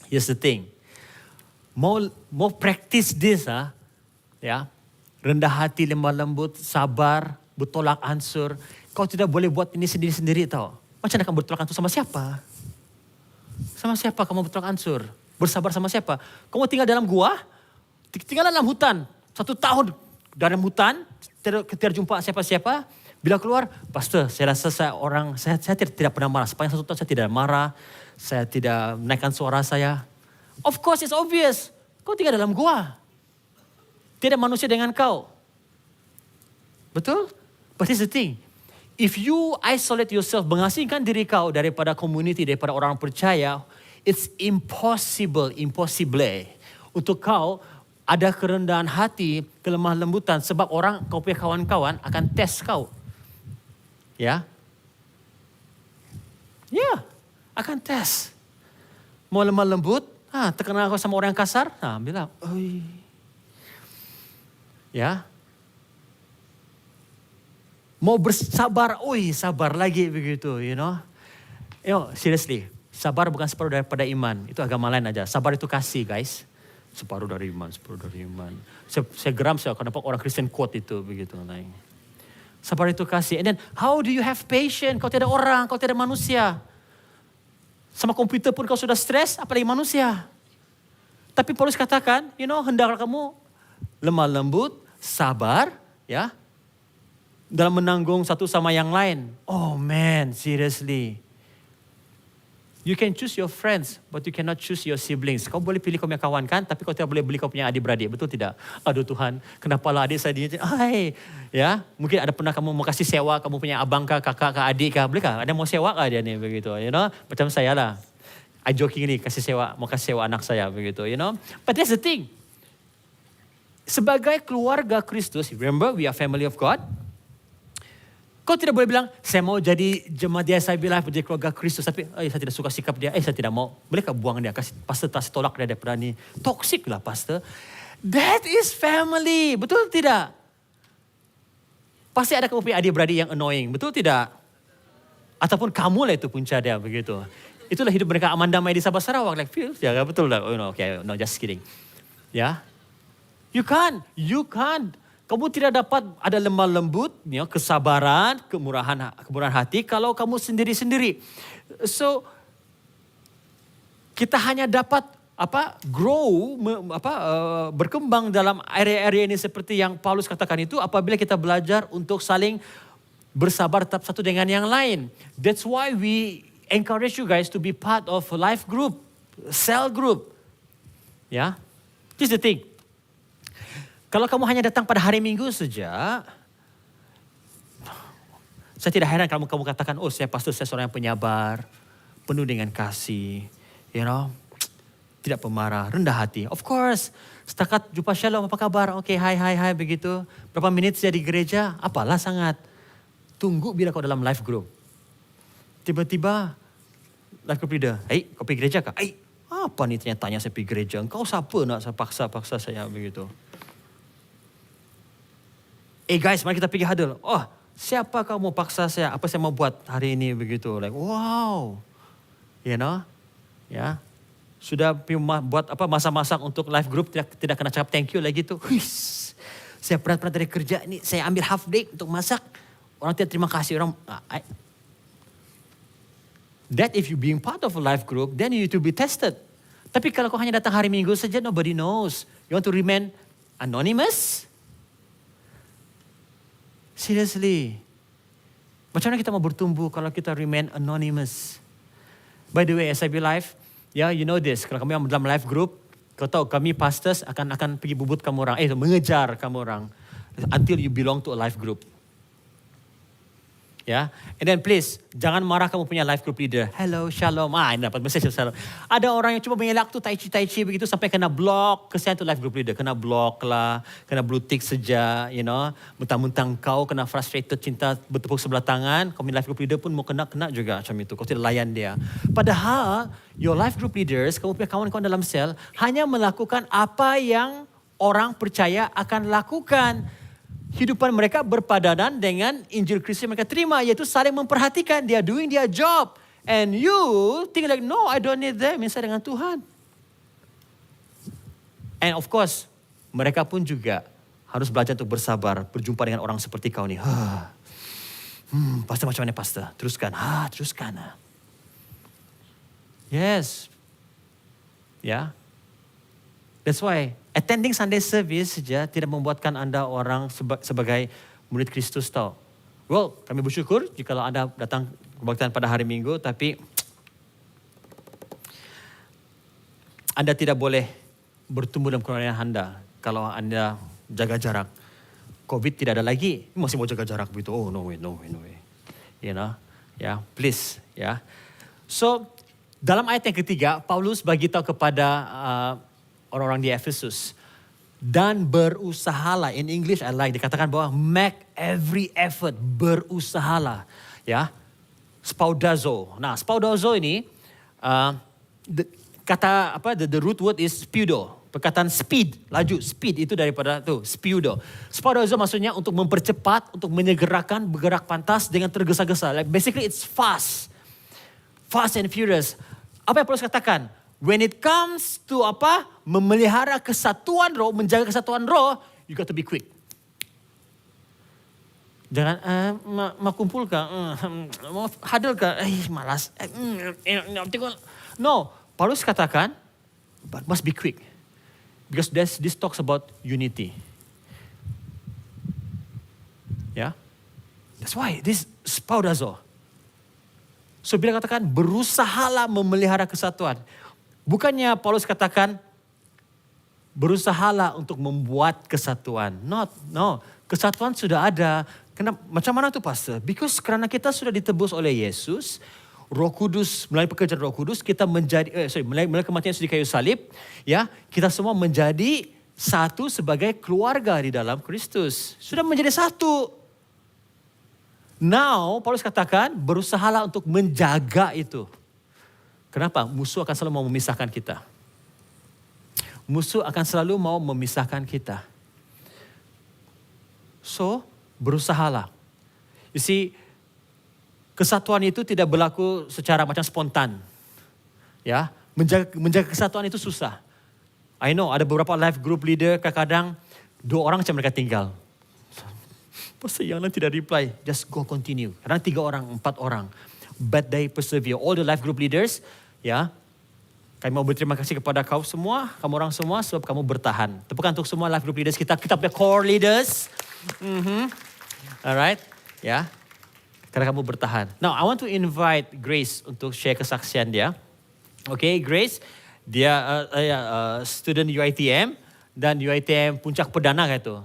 here's the thing. Mau practice this, ya, rendah hati, lemah lembut, sabar, bertolak ansur. Kau tidak boleh buat ini sendiri-sendiri tau. Macam mana kamu bertolak ansur sama siapa? Sama siapa kamu bertolak ansur? Bersabar sama siapa? Kamu tinggal dalam gua, tinggal dalam hutan, 1 tahun dalam hutan, tidak jumpa siapa-siapa. Bila keluar, pastor, saya rasa saya tidak pernah marah. Sepanjang 1 tahun saya tidak marah. Saya tidak menaikkan suara saya. Of course, it's obvious. Kau tinggal dalam gua. Tidak manusia dengan kau. Betul? But here's the thing. If you isolate yourself, mengasingkan diri kau daripada community, daripada orang percaya, it's impossible untuk kau ada kerendahan hati, kelemah lembutan. Sebab orang, kau punya kawan-kawan akan test kau. Ya. Ya, akan test. Mau lemah lembut, terkenal kau sama orang yang kasar, bilang, oi. Ya. Mau bersabar, sabar lagi begitu, you know. Seriously, sabar bukan separuh daripada iman. Itu agama lain aja. Sabar itu kasih, guys. Separuh dari iman. Saya geram saya kalau nampak orang Kristen quote itu begitu. Sabar itu kasih. And then, how do you have patience? Kau tidak orang, kau tidak manusia. Sama komputer pun kau sudah stres, apalagi manusia. Tapi Paulus katakan, hendaklah kamu lemah lembut, sabar, ya, dalam menanggung satu sama yang lain. Oh man, seriously. You can choose your friends, but you cannot choose your siblings. Kau boleh pilih kau punya kawan kan, tapi kau tidak boleh pilih kau punya adik-beradik. Betul tidak? Aduh Tuhan, kenapalah adik saya dia? Ya, mungkin ada pernah kamu mau kasih sewa, kamu punya abang kah, kakak kah, adik kah? Boleh kah? Ada mau sewa kah dia ni begitu? Macam saya lah. I joking ni, mau kasih sewa anak saya begitu, But that's the thing. Sebagai keluarga Kristus, remember we are family of God. Kau tidak boleh bilang, saya mau jadi jemaat dia, saya bilang jadi keluarga Kristus. Tapi saya tidak suka sikap dia, saya tidak mau. Bolehkah buang dia, pastor tolak dia daripada ni. Toxic lah pastor. That is family, betul tidak? Pasti ada kamu punya adik-beradik yang annoying, betul tidak? Ataupun kamu lah itu punca dia begitu. Itulah hidup mereka aman damai di Sabah Sarawak. Like, ya betul lah, okay, no just kidding. Ya, you can't. Kamu tidak dapat ada lemah lembut, kesabaran, kemurahan hati kalau kamu sendiri-sendiri. So kita hanya dapat berkembang dalam area-area ini seperti yang Paulus katakan itu apabila kita belajar untuk saling bersabar tetap satu dengan yang lain. That's why we encourage you guys to be part of a life group, cell group. Ya, this is the thing. Kalau kamu hanya datang pada hari Minggu saja, saya tidak heran kalau kamu katakan, saya pastor, saya seorang yang penyabar, penuh dengan kasih, tidak pemarah, rendah hati. Of course, setakat jumpa shalom, apa kabar? Oke, hai, begitu. Berapa menit saya di gereja? Apalah sangat. Tunggu bila kau dalam life group. Tiba-tiba, life group leader, kau pergi gereja kah? Apa nih tanya saya pergi gereja? Engkau siapa nak paksa saya begitu? Guys, mari kita pergi huddle. Siapa kau mau paksa saya? Apa saya mau buat hari ini begitu? Like, wow. Ya. Sudah buat masak-masak untuk live group, tidak kena cakap thank you lagi tu. Saya berat-berat dari kerja ini, saya ambil half day untuk masak. Orang tidak terima kasih. That if you being part of a life group, then you need to be tested. Tapi kalau kau hanya datang hari Minggu saja, nobody knows. You want to remain anonymous? Seriously. Macam mana kita mau bertumbuh kalau kita remain anonymous? By the way, SIB Life, you know this. Kalau kamu yang dalam life group, kau tahu kami pastors akan pergi bubut kamu orang. Mengejar kamu orang. Until you belong to a life group. Ya, and then please, jangan marah kamu punya life group leader. Hello, shalom. Ini dapat message shalom. Ada orang yang cuma mengelak tu tai chi begitu sampai kena block. Kesian tu life group leader, kena block lah, kena blue tick saja, Mentang-mentang kau kena frustrated, cinta bertepuk sebelah tangan, kau punya life group leader pun mau kena juga macam itu. Kau tidak layan dia. Padahal your life group leaders, kamu punya kawan-kawan dalam sel hanya melakukan apa yang orang percaya akan lakukan. Hidupan mereka berpadanan dengan Injil Kristus yang mereka terima, yaitu saling memperhatikan. They are doing their job. And you think like, no, I don't need them. Saya dengan Tuhan. And of course, mereka pun juga harus belajar untuk bersabar. Berjumpa dengan orang seperti kau ni. Pastor macam mana pastor? Teruskan. Teruskan. Yes. Ya. That's why attending Sunday service saja tidak membuatkan anda orang sebagai murid Kristus tahu. Well, kami bersyukur jika anda datang kebaktian pada hari Minggu, tapi anda tidak boleh bertumbuh dalam kerohanian anda kalau anda jaga jarak. COVID tidak ada lagi, masih mau jaga jarak begitu. Oh, no way. You know, please, So, dalam ayat yang ketiga, Paulus bagi tahu kepada orang-orang di Efesus, dan berusahalah. In English I like, dikatakan bahwa make every effort, berusahalah. Spaudazo. Nah, spaudazo ini the root word is speudo. Perkataan speed, laju, speed itu daripada speudo. Spaudazo maksudnya untuk mempercepat, untuk menyegerakan, bergerak pantas dengan tergesa-gesa. Like basically it's fast and furious. Apa yang Paulus katakan? When it comes to memelihara kesatuan roh, menjaga kesatuan roh, you got to be quick. Jangan mau kumpul kah? Mau hadal kah? Malas. No, Paulus katakan, but must be quick. Because this talks about unity. That's why this spaudazo. So bila katakan berusahalah memelihara kesatuan. Bukannya Paulus katakan berusahalah untuk membuat kesatuan. No. Kesatuan sudah ada. Macam mana tu pastor? Because kerana kita sudah ditebus oleh Yesus, Roh Kudus, melalui pekerjaan Roh Kudus, kita menjadi, melalui kematian Yesus di kayu salib, kita semua menjadi satu sebagai keluarga di dalam Kristus. Sudah menjadi satu. Now, Paulus katakan berusahalah untuk menjaga itu. Kenapa? Musuh akan selalu mau memisahkan kita. Musuh akan selalu mau memisahkan kita. So, berusahalah. You see, kesatuan itu tidak berlaku secara macam spontan. Menjaga kesatuan itu susah. I know, ada beberapa life group leader kadang-kadang 2 orang macam mereka tinggal. Pasal yang lain tidak reply, just go continue. Kadang 3 orang, 4 orang. But they persevere. All the life group leaders, kami mau berterima kasih kepada kau semua, kamu orang semua sebab kamu bertahan. Tepukan untuk semua life group leaders kita punya core leaders. Alright, karena kamu bertahan. Now, I want to invite Grace untuk share kesaksian dia. Okay, Grace, dia student UiTM dan UiTM Puncak Perdana gitu.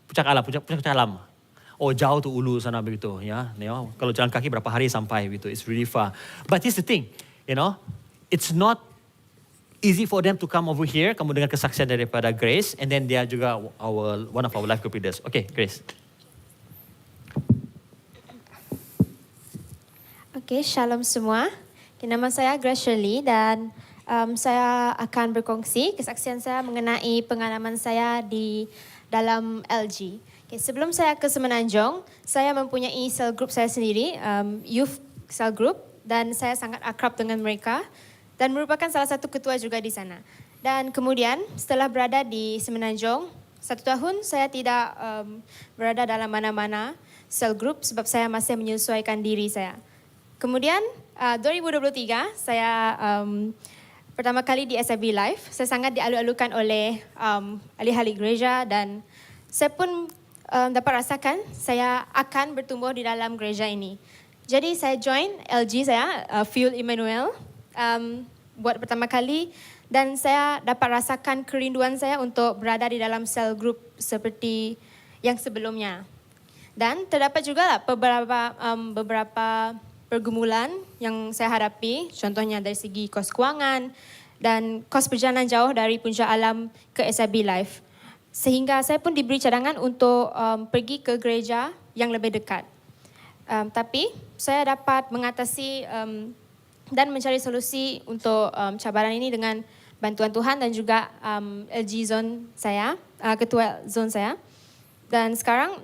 Puncak Alam. Oh, jauh tu Ulu sana begitu, Kalau jalan kaki berapa hari sampai begitu. It's really far. But here's the thing, it's not easy for them to come over here. Kamu dengar kesaksian daripada Grace, and then dia juga one of our life group leaders. Okay, Grace. Okay, shalom semua. Nama saya Grace Shirley dan saya akan berkongsi kesaksian saya mengenai pengalaman saya di dalam LG. Okay, sebelum saya ke Semenanjung, saya mempunyai sel group saya sendiri, youth cell group, dan saya sangat akrab dengan mereka dan merupakan salah satu ketua juga di sana. Dan kemudian setelah berada di Semenanjung, 1 tahun saya tidak berada dalam mana-mana sel group sebab saya masih menyesuaikan diri saya. Kemudian 2023 saya pertama kali di SIB Live. Saya sangat dialu-alukan oleh ahli-ahli gereja dan saya pun dapat rasakan saya akan bertumbuh di dalam gereja ini. Jadi saya join LG saya, Fuel Emmanuel, buat pertama kali dan saya dapat rasakan kerinduan saya untuk berada di dalam sel group seperti yang sebelumnya. Dan terdapat juga beberapa pergumulan yang saya hadapi, contohnya dari segi kos kewangan dan kos perjalanan jauh dari Puncak Alam ke SIB Live. Sehingga saya pun diberi cadangan untuk pergi ke gereja yang lebih dekat. Tapi saya dapat mengatasi dan mencari solusi untuk cabaran ini dengan bantuan Tuhan dan juga LG Zone saya, ketua zone saya. Dan sekarang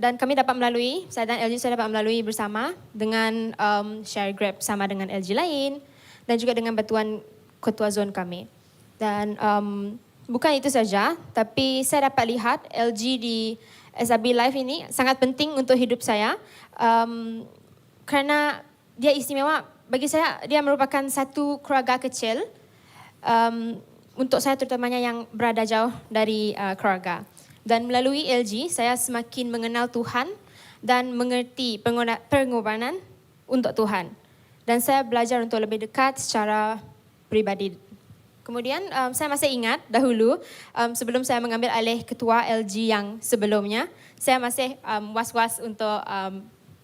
dan kami dapat melalui, saya dan LG saya dapat melalui bersama dengan share Grab sama dengan LG lain dan juga dengan bantuan ketua zone kami. Dan bukan itu saja, tapi saya dapat lihat LG di SIB Live ini sangat penting untuk hidup saya kerana dia istimewa. Bagi saya, dia merupakan satu keluarga kecil untuk saya terutamanya yang berada jauh dari keluarga. Dan melalui LG, saya semakin mengenal Tuhan dan mengerti pengorbanan untuk Tuhan. Dan saya belajar untuk lebih dekat secara pribadi. Kemudian saya masih ingat dahulu sebelum saya mengambil alih ketua LG yang sebelumnya, saya masih was-was untuk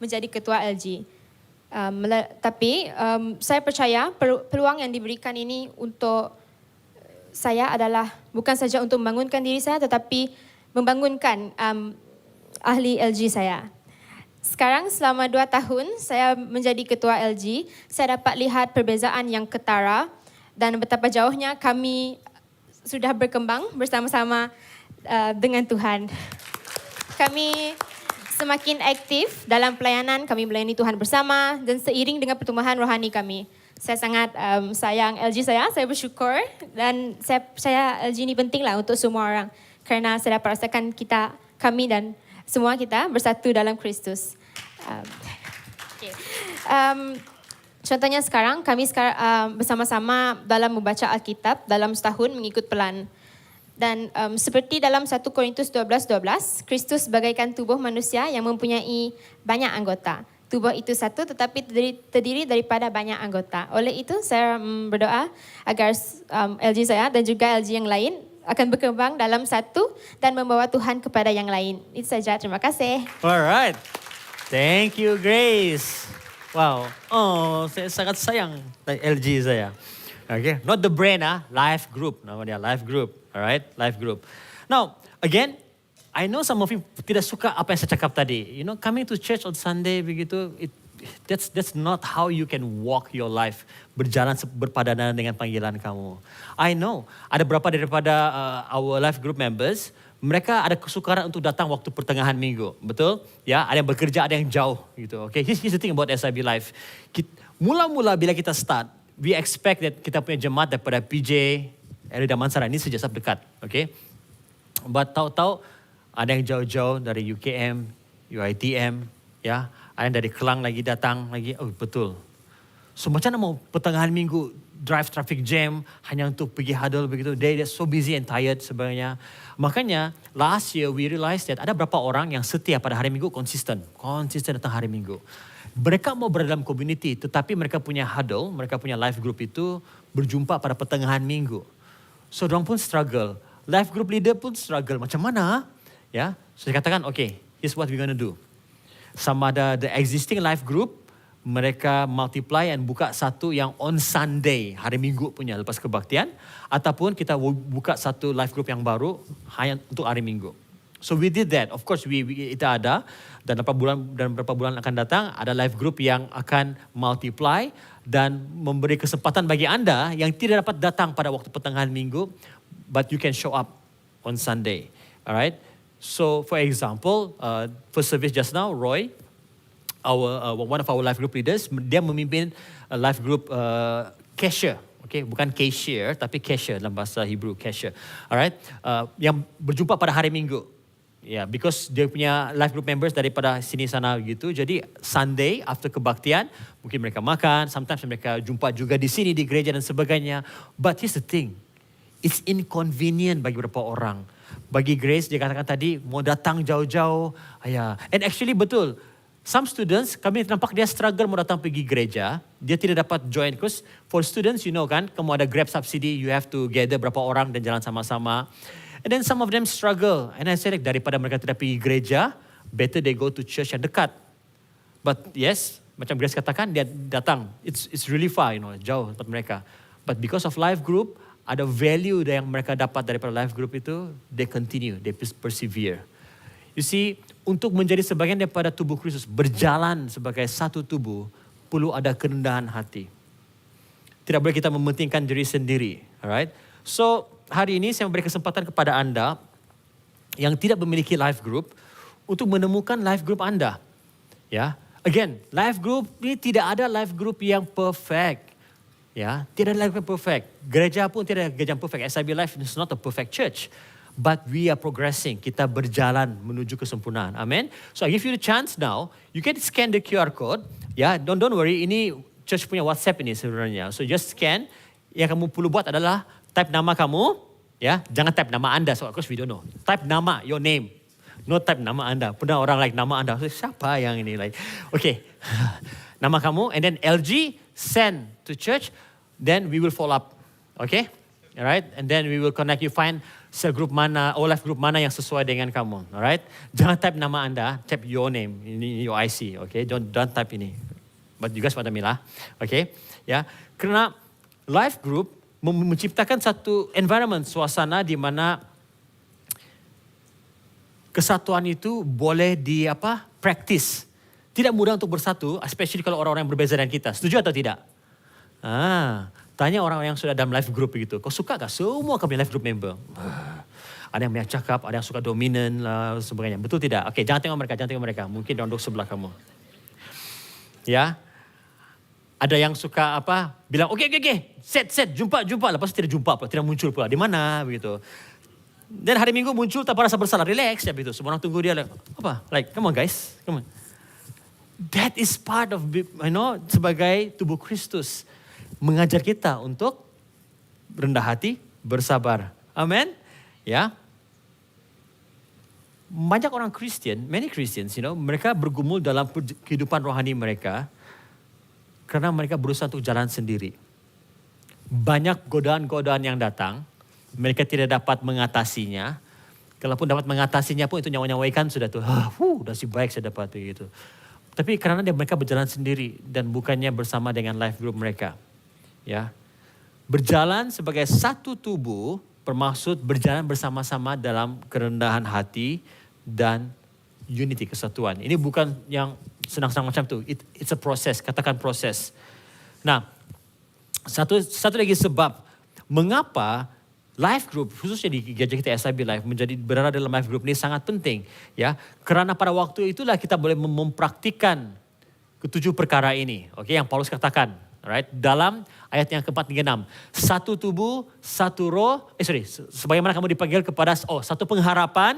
menjadi ketua LG. Tapi saya percaya peluang yang diberikan ini untuk saya adalah bukan saja untuk membangunkan diri saya tetapi membangunkan ahli LG saya. Sekarang selama 2 tahun saya menjadi ketua LG, saya dapat lihat perbezaan yang ketara dan betapa jauhnya kami sudah berkembang bersama-sama dengan Tuhan. Kami semakin aktif dalam pelayanan, kami melayani Tuhan bersama dan seiring dengan pertumbuhan rohani kami. Saya sangat sayang LG saya bersyukur dan saya percaya LG ini pentinglah untuk semua orang kerana saya dapat rasakan kami dan semua kita bersatu dalam Kristus. Contohnya sekarang kami bersama-sama dalam membaca Alkitab dalam setahun mengikut pelan. Dan seperti dalam 1 Korintus 12:12, Kristus bagaikan tubuh manusia yang mempunyai banyak anggota. Tubuh itu satu tetapi terdiri daripada banyak anggota. Oleh itu saya berdoa agar LG saya dan juga LG yang lain akan berkembang dalam satu dan membawa Tuhan kepada yang lain. Itu saja, terima kasih. Alright. Thank you, Grace. Wow. Oh, saya sangat sayang LG saya. Okay, not the brand, Life Group. Nama dia Life Group. Alright, Life Group. Now, again, I know some of you tidak suka apa yang saya cakap tadi. You know, coming to church on Sunday begitu, that's not how you can walk your life. Berjalan berpadanan dengan panggilan kamu. I know, ada beberapa daripada our Life Group members, mereka ada kesukaran untuk datang waktu pertengahan minggu. Betul? Ya, ada yang bekerja, ada yang jauh gitu. Okay, here's the thing about SIB Life. Mula-mula bila kita start, we expect that kita punya jemaat daripada PJ, Area Damansara ini sejak dekat. Okay? But tahu-tahu ada yang jauh-jauh dari UKM, UITM, ya, ada yang dari Kelang lagi datang lagi. Oh betul. So macam mana mau pertengahan minggu drive traffic jam hanya untuk pergi huddle begitu. They're so busy and tired sebenarnya. Makanya last year we realized that ada berapa orang yang setia pada hari minggu konsisten datang hari minggu. Mereka mau berada dalam community tetapi mereka punya huddle, mereka punya life group itu berjumpa pada pertengahan minggu. So dorang pun struggle. Life group leader pun struggle. Macam mana? Ya, so saya katakan, okay, here's what we're going to do. Sama ada the existing life group, mereka multiply and buka satu yang on Sunday, hari Minggu punya lepas kebaktian. Ataupun kita buka satu life group yang baru hanya untuk hari Minggu. So we did that. Of course, kita ada. Dan beberapa bulan akan datang, ada life group yang akan multiply dan memberi kesempatan bagi anda yang tidak dapat datang pada waktu pertengahan minggu, but you can show up on Sunday. Alright? So, for example, first service just now, Roy, one of our life group leaders, dia memimpin life group cashier. Okay, bukan cashier, tapi cashier dalam bahasa Hebrew, cashier. Alright? Yang berjumpa pada hari Minggu. Yeah, because dia punya life group members daripada sini sana gitu. Jadi Sunday after kebaktian, mungkin mereka makan, sometimes mereka jumpa juga di sini di gereja dan sebagainya. But here's the thing, it's inconvenient bagi beberapa orang. Bagi Grace, dia katakan tadi mau datang jauh-jauh. And actually betul, some students, kami nampak dia struggle mau datang pergi gereja. Dia tidak dapat join. Because for students, you know kan, kamu ada Grab subsidy, you have to gather berapa orang dan jalan sama-sama. And then some of them struggle. And I said, daripada mereka tidak pergi gereja, better they go to church yang dekat. But yes, macam Grace katakan, dia datang. It's really far, you know, jauh tempat mereka. But because of life group, ada value yang mereka dapat daripada life group itu, they continue, they persevere. You see, untuk menjadi sebagian daripada tubuh Kristus, berjalan sebagai satu tubuh, perlu ada kerendahan hati. Tidak boleh kita mementingkan diri sendiri. Alright? So, hari ini saya memberi kesempatan kepada anda yang tidak memiliki life group untuk menemukan life group anda. Ya, again, life group ini tidak ada life group yang perfect. Ya, tidak ada life group perfect. Gereja pun tidak ada gereja yang perfect. SIB Life is not a perfect church, but we are progressing. Kita berjalan menuju kesempurnaan. Amen. So I give you the chance now. You can scan the QR code. Ya, don't worry. Ini church punya WhatsApp ini sebenarnya. So just scan. Yang kamu perlu buat adalah type nama kamu, ya. Jangan type nama anda, so of course we don't know. Type nama, your name. No type nama anda. Pernah orang like nama anda. Siapa yang ini? Like, okay. Nama kamu and then LG send to church. Then we will follow up. Okay? Alright? And then we will connect you. Find segrup mana, life group mana yang sesuai dengan kamu. Alright? Jangan type nama anda. Type your name. Ini your IC. Okay? Don't type ini. But you guys pada milah. Okay? Ya. Kerana life group menciptakan satu environment, suasana di mana kesatuan itu boleh practice. Tidak mudah untuk bersatu, especially kalau orang-orang yang berbeza dengan kita. Setuju atau tidak? Tanya orang-orang yang sudah dalam life group begitu. Kau suka gak semua kau punya life group member? Ada yang banyak cakap, ada yang suka dominan lah, sebagainya. Betul tidak? Okey, jangan tengok mereka. Mungkin dia duduk sebelah kamu. Ya. Ada yang suka bilang, okey, set, jumpa. Lepas tidak jumpa pula, tidak muncul pula. Di mana? Begitu. Dan hari Minggu muncul tanpa rasa bersalah. Relax ya begitu. Semua orang tunggu dia. Come on guys. Come on. That is part of, sebagai tubuh Kristus. Mengajar kita untuk rendah hati, bersabar. Amin. Ya. Banyak orang Kristen, many Christians, mereka bergumul dalam kehidupan rohani mereka. Karena mereka berusaha untuk jalan sendiri. Banyak godaan-godaan yang datang. Mereka tidak dapat mengatasinya. Kalaupun dapat mengatasinya pun itu nyawa-nyawaikan sudah tuh. Udah si baik saya dapat begitu. Tapi karena mereka berjalan sendiri dan bukannya bersama dengan life group mereka. Ya. Berjalan sebagai satu tubuh bermaksud berjalan bersama-sama dalam kerendahan hati dan unity, kesatuan. Ini bukan yang senang-senang macam tu. It's a process, katakan proses. Nah, satu lagi sebab mengapa life group, khususnya di gereja kita SIB Life, berada dalam life group ini sangat penting. Ya, kerana pada waktu itulah kita boleh mempraktikkan ketujuh perkara ini. Okay, yang Paulus katakan. Alright, dalam ayat yang keempat hingga 6. Satu tubuh, satu roh. Sebagaimana kamu dipanggil kepada satu pengharapan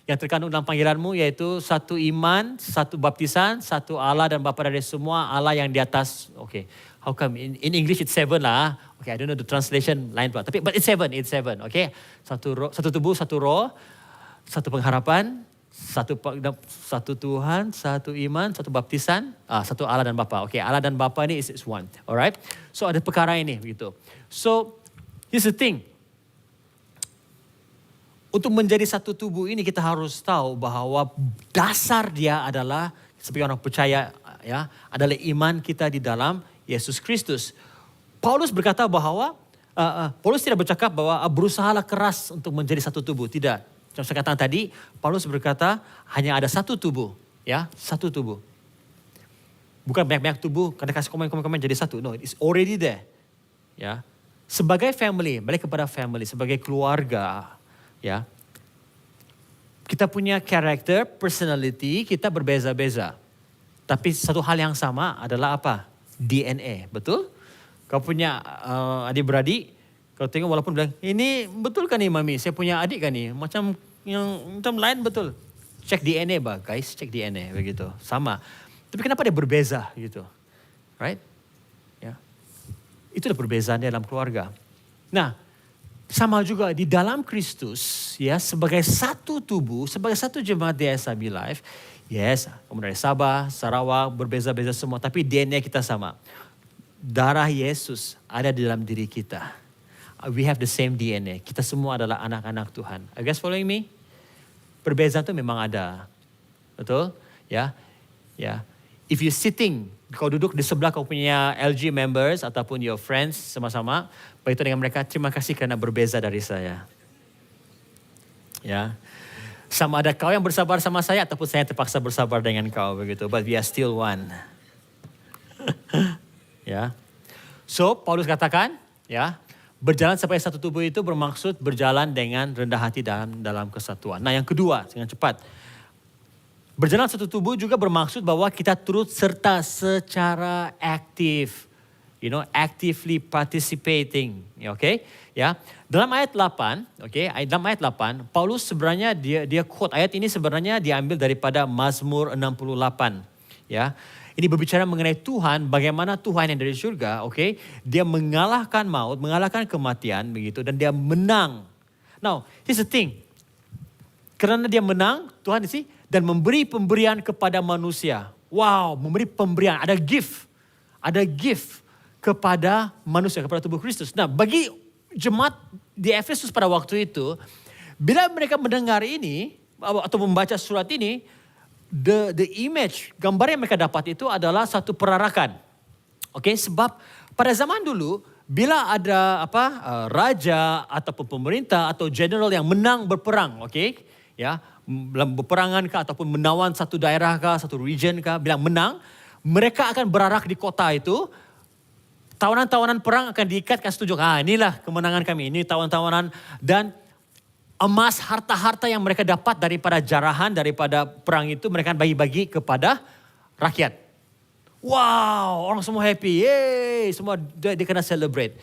yang terkandung dalam panggilanmu, yaitu satu iman, satu baptisan, satu Allah dan Bapa dari semua, Allah yang di atas. Okay, how come in English it's 7 lah. Okay, I don't know the translation lain but it's 7. Okay, satu tubuh, satu roh, satu pengharapan, satu Tuhan, satu iman, satu baptisan, satu Allah dan Bapa. Okay, Allah dan Bapa ini is one. Alright, so ada perkara ini begitu. So here's the thing. Untuk menjadi satu tubuh ini kita harus tahu bahwa dasar dia adalah sebagai orang percaya ya, adalah iman kita di dalam Yesus Kristus. Paulus berkata bahwa Paulus tidak bercakap bahwa berusahalah keras untuk menjadi satu tubuh, tidak. Macam saya katakan tadi, Paulus berkata hanya ada satu tubuh, ya, satu tubuh. Bukan banyak-banyak tubuh, karena kasih komen jadi satu. No, it's already there. Ya. Sebagai family, balik kepada family, sebagai keluarga, ya. Kita punya karakter, personality, kita berbeza-beza. Tapi satu hal yang sama adalah apa? DNA, betul? Kau punya adik-beradik, kau tengok walaupun bilang, ini betul kan nih mami, saya punya adik kan nih, macam lain betul. Cek DNA guys, cek DNA begitu, sama. Tapi kenapa dia berbeza gitu? Right? Ya. Itu adalah perbezaan dalam keluarga. Nah, sama juga di dalam Kristus, ya, sebagai satu tubuh, sebagai satu jemaat di SIB Life, yes, kamu dari Sabah, Sarawak, berbeza-beza semua, tapi DNA kita sama. Darah Yesus ada di dalam diri kita. We have the same DNA. Kita semua adalah anak-anak Tuhan. Are you guys following me? Perbezaan itu memang ada. Betul? Ya. Ya. If you sitting, kau duduk di sebelah kau punya LG members ataupun your friends sama-sama, beritahu dengan mereka, terima kasih kerana berbeza dari saya. Ya. Sama ada kau yang bersabar sama saya ataupun saya terpaksa bersabar dengan kau begitu. But we are still one. Ya. So, Paulus katakan, ya, berjalan sebagai satu tubuh itu bermaksud berjalan dengan rendah hati dalam kesatuan. Nah, yang kedua, dengan cepat. Berjalan satu tubuh juga bermaksud bahwa kita turut serta secara aktif. Actively participating. Okay? Ya. Dalam ayat 8, okay, dalam ayat 8, Paulus sebenarnya dia quote ayat ini sebenarnya diambil daripada Mazmur 68. Ya. Ini berbicara mengenai Tuhan, bagaimana Tuhan yang dari surga, okay, dia mengalahkan maut, mengalahkan kematian begitu, dan dia menang. Now, here's the thing. Kerana dia menang, Tuhan di sini, dan memberi pemberian kepada manusia. Wow, memberi pemberian, ada gift. Ada gift kepada manusia, kepada tubuh Kristus. Nah, bagi jemaat di Efesus pada waktu itu, bila mereka mendengar ini, atau membaca surat ini, the image, gambar yang mereka dapat itu adalah satu perarakan. Oke, sebab pada zaman dulu, bila ada raja ataupun pemerintah atau general yang menang berperang, oke, ya, dalam peperangan kah ataupun menawan satu daerah kah, satu region kah, bila menang, mereka akan berarak di kota itu. Tawanan-tawanan perang akan diikatkan setuju. Inilah kemenangan kami, ini tawanan-tawanan, dan emas, harta-harta yang mereka dapat daripada jarahan, daripada perang itu mereka akan bagi-bagi kepada rakyat. Wow, orang semua happy, yeay, semua dia kena celebrate.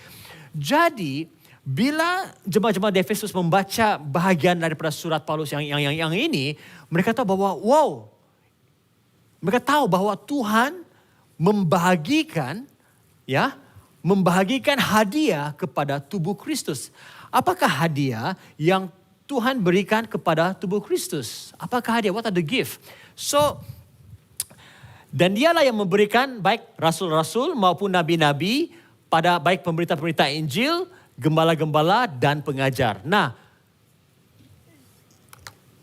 Jadi, bila jemaat-jemaat di Efesus membaca bahagian daripada surat Paulus yang ini, mereka tahu bahwa mereka tahu bahwa Tuhan membahagikan hadiah kepada tubuh Kristus. Apakah hadiah yang Tuhan berikan kepada tubuh Kristus? Apakah hadiah? What are the gift? Dan dialah yang memberikan baik rasul-rasul maupun nabi-nabi pada baik pemberita-pemberita Injil, gembala-gembala dan pengajar. Nah,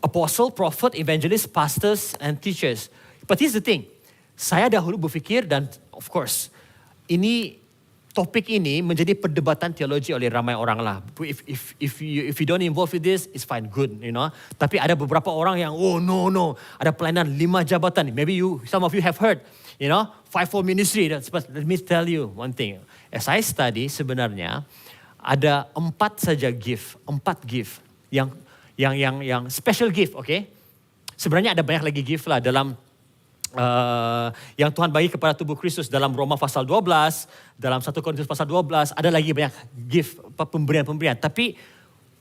apostle, prophet, evangelist, pastors and teachers. But here's the thing. Saya dahulu berfikir dan of course topik ini menjadi perdebatan teologi oleh ramai orang lah. If you don't involve with this, it's fine, good, you know. Tapi ada beberapa orang yang, no, ada pelayanan 5 jabatan. Maybe some of you have heard, you know, 5-4 ministry. Let me tell you one thing. As I study, sebenarnya ada 4 saja gift, 4 gift yang special gift, okay. Sebenarnya ada banyak lagi gift lah dalam yang Tuhan bagi kepada tubuh Kristus dalam Roma pasal 12, dalam 1 Korintus pasal 12, ada lagi banyak gift, pemberian-pemberian. Tapi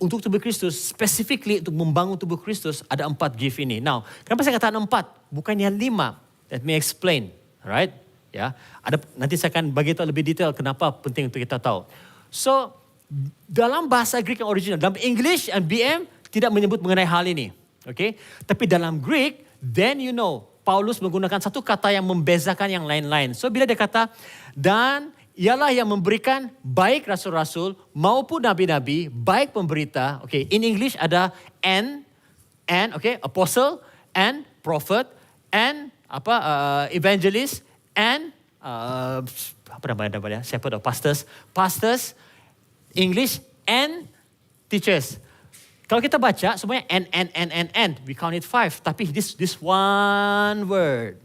untuk tubuh Kristus, specifically untuk membangun tubuh Kristus, ada 4 gift ini. Now, kenapa saya katakan 4? Bukannya 5. Let me explain. Alright? Ya, nanti saya akan bagi tahu lebih detail kenapa penting untuk kita tahu. So, dalam bahasa Greek yang original, dalam English and BM tidak menyebut mengenai hal ini. Okay? Tapi dalam Greek, then you know, Paulus menggunakan satu kata yang membezakan yang lain-lain. So bila dia kata, dan ialah yang memberikan baik rasul-rasul maupun nabi-nabi, baik pemberita. Okay, in English ada and okay, apostle and prophet and evangelist and shepherd or pastors, English and teachers. Kalau kita baca semuanya and, we count it 5. Tapi this one word,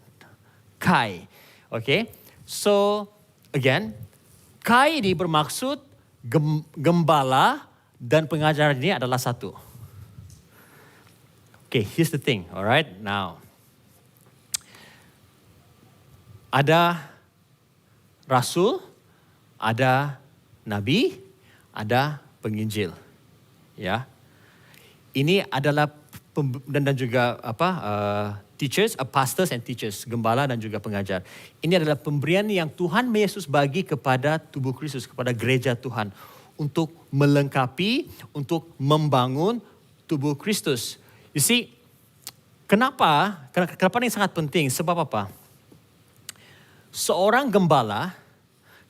kai. Okay, so again, kai ini bermaksud gembala dan pengajar ini adalah satu. Okay, here's the thing, alright. Now, ada rasul, ada nabi, ada penginjil, ya. Ini adalah dan juga teachers, pastors and teachers, gembala dan juga pengajar. Ini adalah pemberian yang Tuhan Yesus bagi kepada tubuh Kristus, kepada gereja Tuhan untuk melengkapi, untuk membangun tubuh Kristus. You see, kenapa ini sangat penting? Sebab apa? Seorang gembala,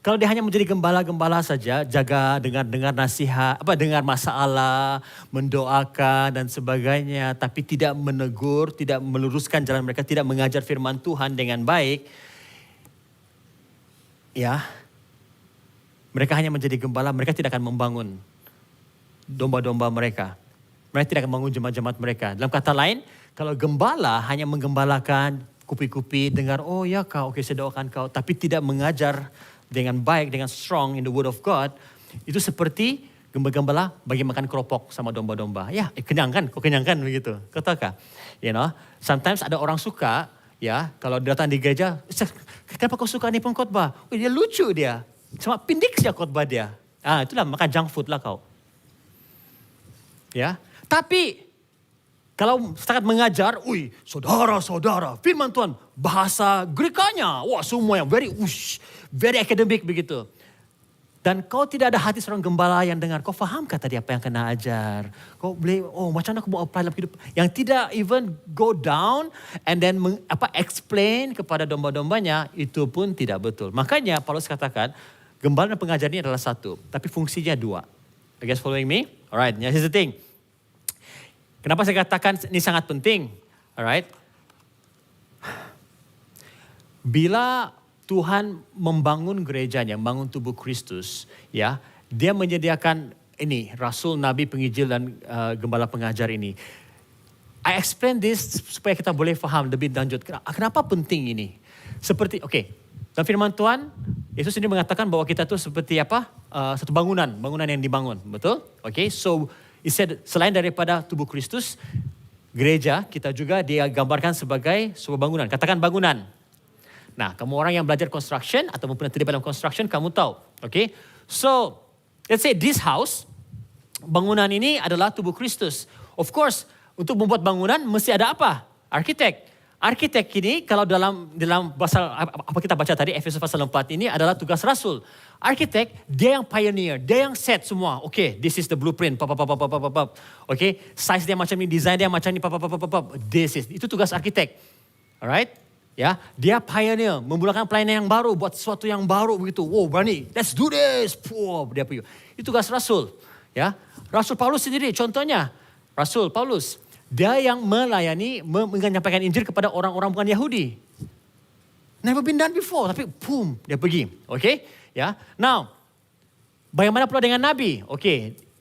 kalau dia hanya menjadi gembala-gembala saja, jaga dengar nasihat, dengar masalah, mendoakan dan sebagainya, tapi tidak menegur, tidak meluruskan jalan mereka, tidak mengajar firman Tuhan dengan baik, ya, mereka hanya menjadi gembala, mereka tidak akan membangun domba-domba mereka. Mereka tidak akan membangun jemaat-jemaat mereka. Dalam kata lain, kalau gembala hanya menggembalakan, kupi-kupi, dengar, oh ya kau, oke saya doakan kau, tapi tidak mengajar dengan baik, dengan strong in the word of God, itu seperti gembala bagi makan keropok sama domba-domba. Ya, kenyang kan? Kau kenyang kan begitu? Kau tahu kah? You know, sometimes ada orang suka, ya, kalau datang di gereja, kenapa kau suka ni pengkhotbah? Oh, dia lucu dia. Cuma pindik saja khotbah dia. Itulah makan junk food lah kau. Ya, tapi kalau setakat mengajar, saudara-saudara, firman Tuhan, bahasa Grekanya, wah semua yang very academic begitu. Dan kau tidak ada hati seorang gembala yang dengar. Kau fahamkah tadi apa yang kena ajar? Kau boleh, macam mana aku mau apply dalam hidup? Yang tidak even go down and then explain kepada domba-dombanya, itu pun tidak betul. Makanya Paulus katakan, gembala dan pengajar ini adalah satu. Tapi fungsinya dua. You guys following me? Alright, here's the thing. Kenapa saya katakan ini sangat penting? Alright. Bila Tuhan membangun gerejanya, membangun tubuh Kristus, ya, dia menyediakan ini rasul, nabi, penginjil dan gembala pengajar ini. I explain this supaya kita boleh faham lebih lanjut. Kenapa penting ini? Seperti, dalam firman Tuhan, Yesus ini mengatakan bahwa kita tuh seperti apa? Satu bangunan yang dibangun, betul? So he said, selain daripada tubuh Kristus, gereja kita juga dia gambarkan sebagai sebuah bangunan. Katakan bangunan. Nah, kamu orang yang belajar construction atau pernah terlibat dalam construction, kamu tahu. So, let's say this house, bangunan ini adalah tubuh Kristus. Of course, untuk membuat bangunan mesti ada apa? Arsitek. Arsitek ini kalau dalam bahasa apa kita baca tadi Efesus pasal 4 ini adalah tugas rasul. Arsitek dia yang pioneer, dia yang set semua. This is the blueprint. Size dia macam ini, design dia macam ini. Itu tugas arsitek. Alright? Ya, dia pioneer, memulakan pelayanan yang baru, buat sesuatu yang baru begitu. Berani, let's do this. Dia pergi. Itu tugas rasul. Ya, Rasul Paulus sendiri contohnya. Rasul Paulus, dia yang melayani, menyampaikan Injil kepada orang-orang bukan Yahudi. Never been done before, tapi boom, dia pergi. Ya. Now, bagaimana pula dengan Nabi?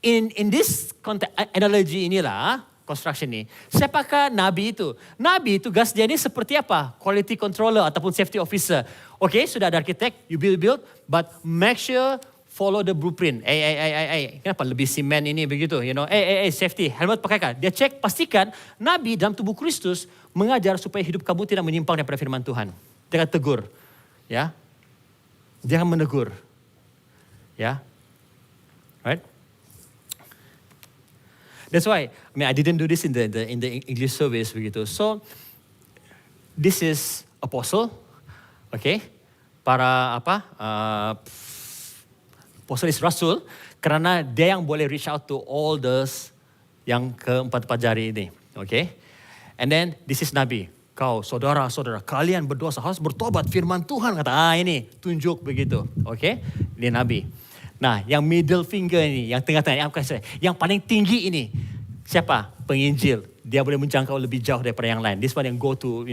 In this context, analogy inilah, construction ni. Siapakah Nabi itu? Nabi tugas dia ni seperti apa? Quality controller ataupun safety officer. Sudah ada arsitek, you build, but make sure follow the blueprint. Kenapa lebih simen ini begitu? Safety, helmet pakaikan. Dia cek, pastikan Nabi dalam tubuh Kristus mengajar supaya hidup kamu tidak menyimpang daripada firman Tuhan. Dia akan tegur. Ya. Dia akan menegur. Ya. Right? That's why, I didn't do this in the English service begitu. So, this is apostle, para apostle is rasul, kerana dia yang boleh reach out to all those yang keempat jari ini, And then this is Nabi. Kau saudara-saudara, kalian berdosa harus bertobat firman Tuhan kata. Ini tunjuk begitu, Ini Nabi. Nah, yang middle finger ini, yang tengah-tengah, yang paling tinggi ini, siapa? Penginjil. Dia boleh menjangkau lebih jauh daripada yang lain. This one yang go to,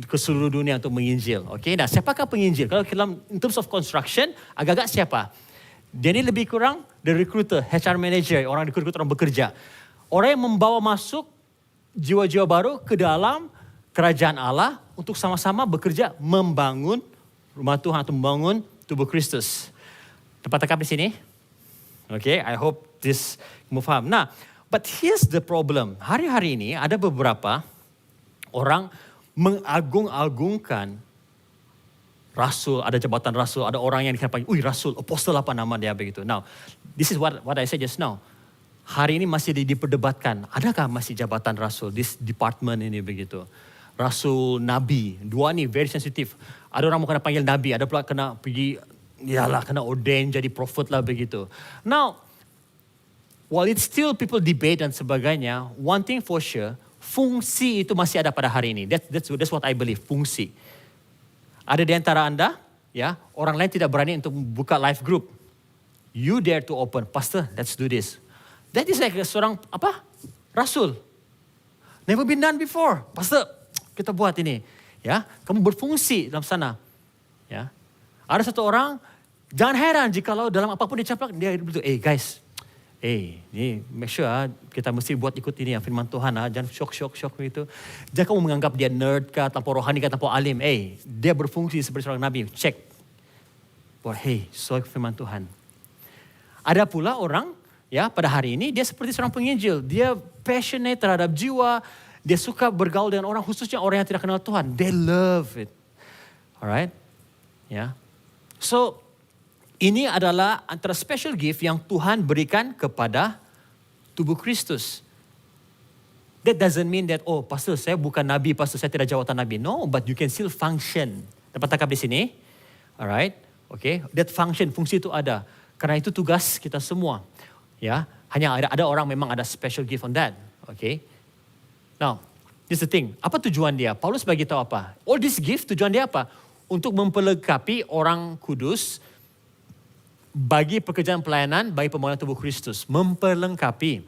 ke seluruh dunia untuk menginjil. Nah, siapakah penginjil? Kalau in terms of construction, agak-agak siapa? Dia ini lebih kurang the recruiter, HR manager, orang rekrut orang bekerja. Orang yang membawa masuk jiwa-jiwa baru ke dalam kerajaan Allah untuk sama-sama bekerja membangun rumah Tuhan atau membangun tubuh Kristus. Dapat tangkap di sini? I hope this kamu faham. Nah, but here's the problem. Hari-hari ini ada beberapa orang mengagung-agungkan rasul, ada jabatan rasul, ada orang yang dikatakan, rasul, apostle apa nama dia begitu. Now, this is what I said just now. Hari ini masih diperdebatkan, adakah masih jabatan rasul, this department ini begitu. Rasul, nabi, dua ni very sensitive. Ada orang mau kena panggil nabi, ada pula kena pergi kena ordain jadi prophet lah begitu. Now, while it's still people debate dan sebagainya, one thing for sure, fungsi itu masih ada pada hari ini. That's what I believe, fungsi. Ada di antara anda, orang lain tidak berani untuk buka live group. You dare to open, pastor, let's do this. That is like seorang rasul. Never been done before, pastor, kita buat ini. Kamu berfungsi dalam sana. Ada satu orang, jangan heran jikalau dalam apapun dicaplak, dia begitu, guys, ni make sure kita mesti buat ikut ini firman Tuhan, jangan syok begitu. Jangan kamu menganggap dia nerd kah, tanpa rohani kah, tanpa alim. Dia berfungsi seperti seorang nabi, cek. Soal firman Tuhan. Ada pula orang, pada hari ini dia seperti seorang penginjil. Dia passionate terhadap jiwa, dia suka bergaul dengan orang, khususnya orang yang tidak kenal Tuhan. They love it. Alright? So, ini adalah antara special gift yang Tuhan berikan kepada tubuh Kristus. That doesn't mean that, pastor saya bukan nabi, pastor saya tidak jawatan nabi. No, but you can still function. Dapat tangkap di sini? Alright? Okay, that function, fungsi itu ada. Karena itu tugas kita semua. Ya, hanya ada orang memang ada special gift on that. Okay. Now, this is the thing. Apa tujuan dia? Paulus bagi tahu apa? All this gift tujuan dia apa? Untuk memperlengkapi orang kudus bagi pekerjaan pelayanan, bagi pembangunan tubuh Kristus. Memperlengkapi.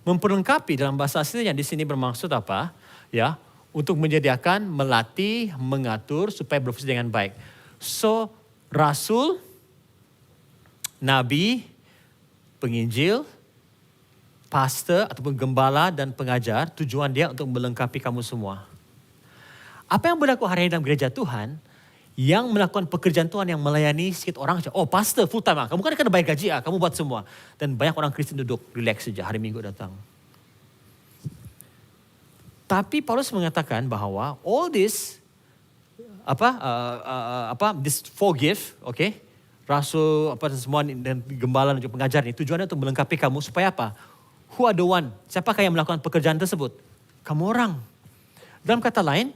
Memperlengkapi dalam bahasa aslinya di sini bermaksud apa? Ya, untuk menyediakan, melatih, mengatur supaya berfungsi dengan baik. So, rasul, nabi, penginjil, pastor ataupun gembala dan pengajar, tujuan dia untuk melengkapi kamu semua. Apa yang berlaku hari ini dalam gereja Tuhan, yang melakukan pekerjaan Tuhan yang melayani sedikit orang, oh pastor full time, kamu kan kena bayar gaji, kamu buat semua. Dan banyak orang Kristen duduk, relax saja, hari Minggu datang. Tapi Paulus mengatakan bahwa all this, this four gift, okay, rasul, semua dan gembala dan juga pengajar ini, tujuannya untuk melengkapi kamu supaya apa? Who are the one? Siapakah yang melakukan pekerjaan tersebut? Kamu orang. Dalam kata lain,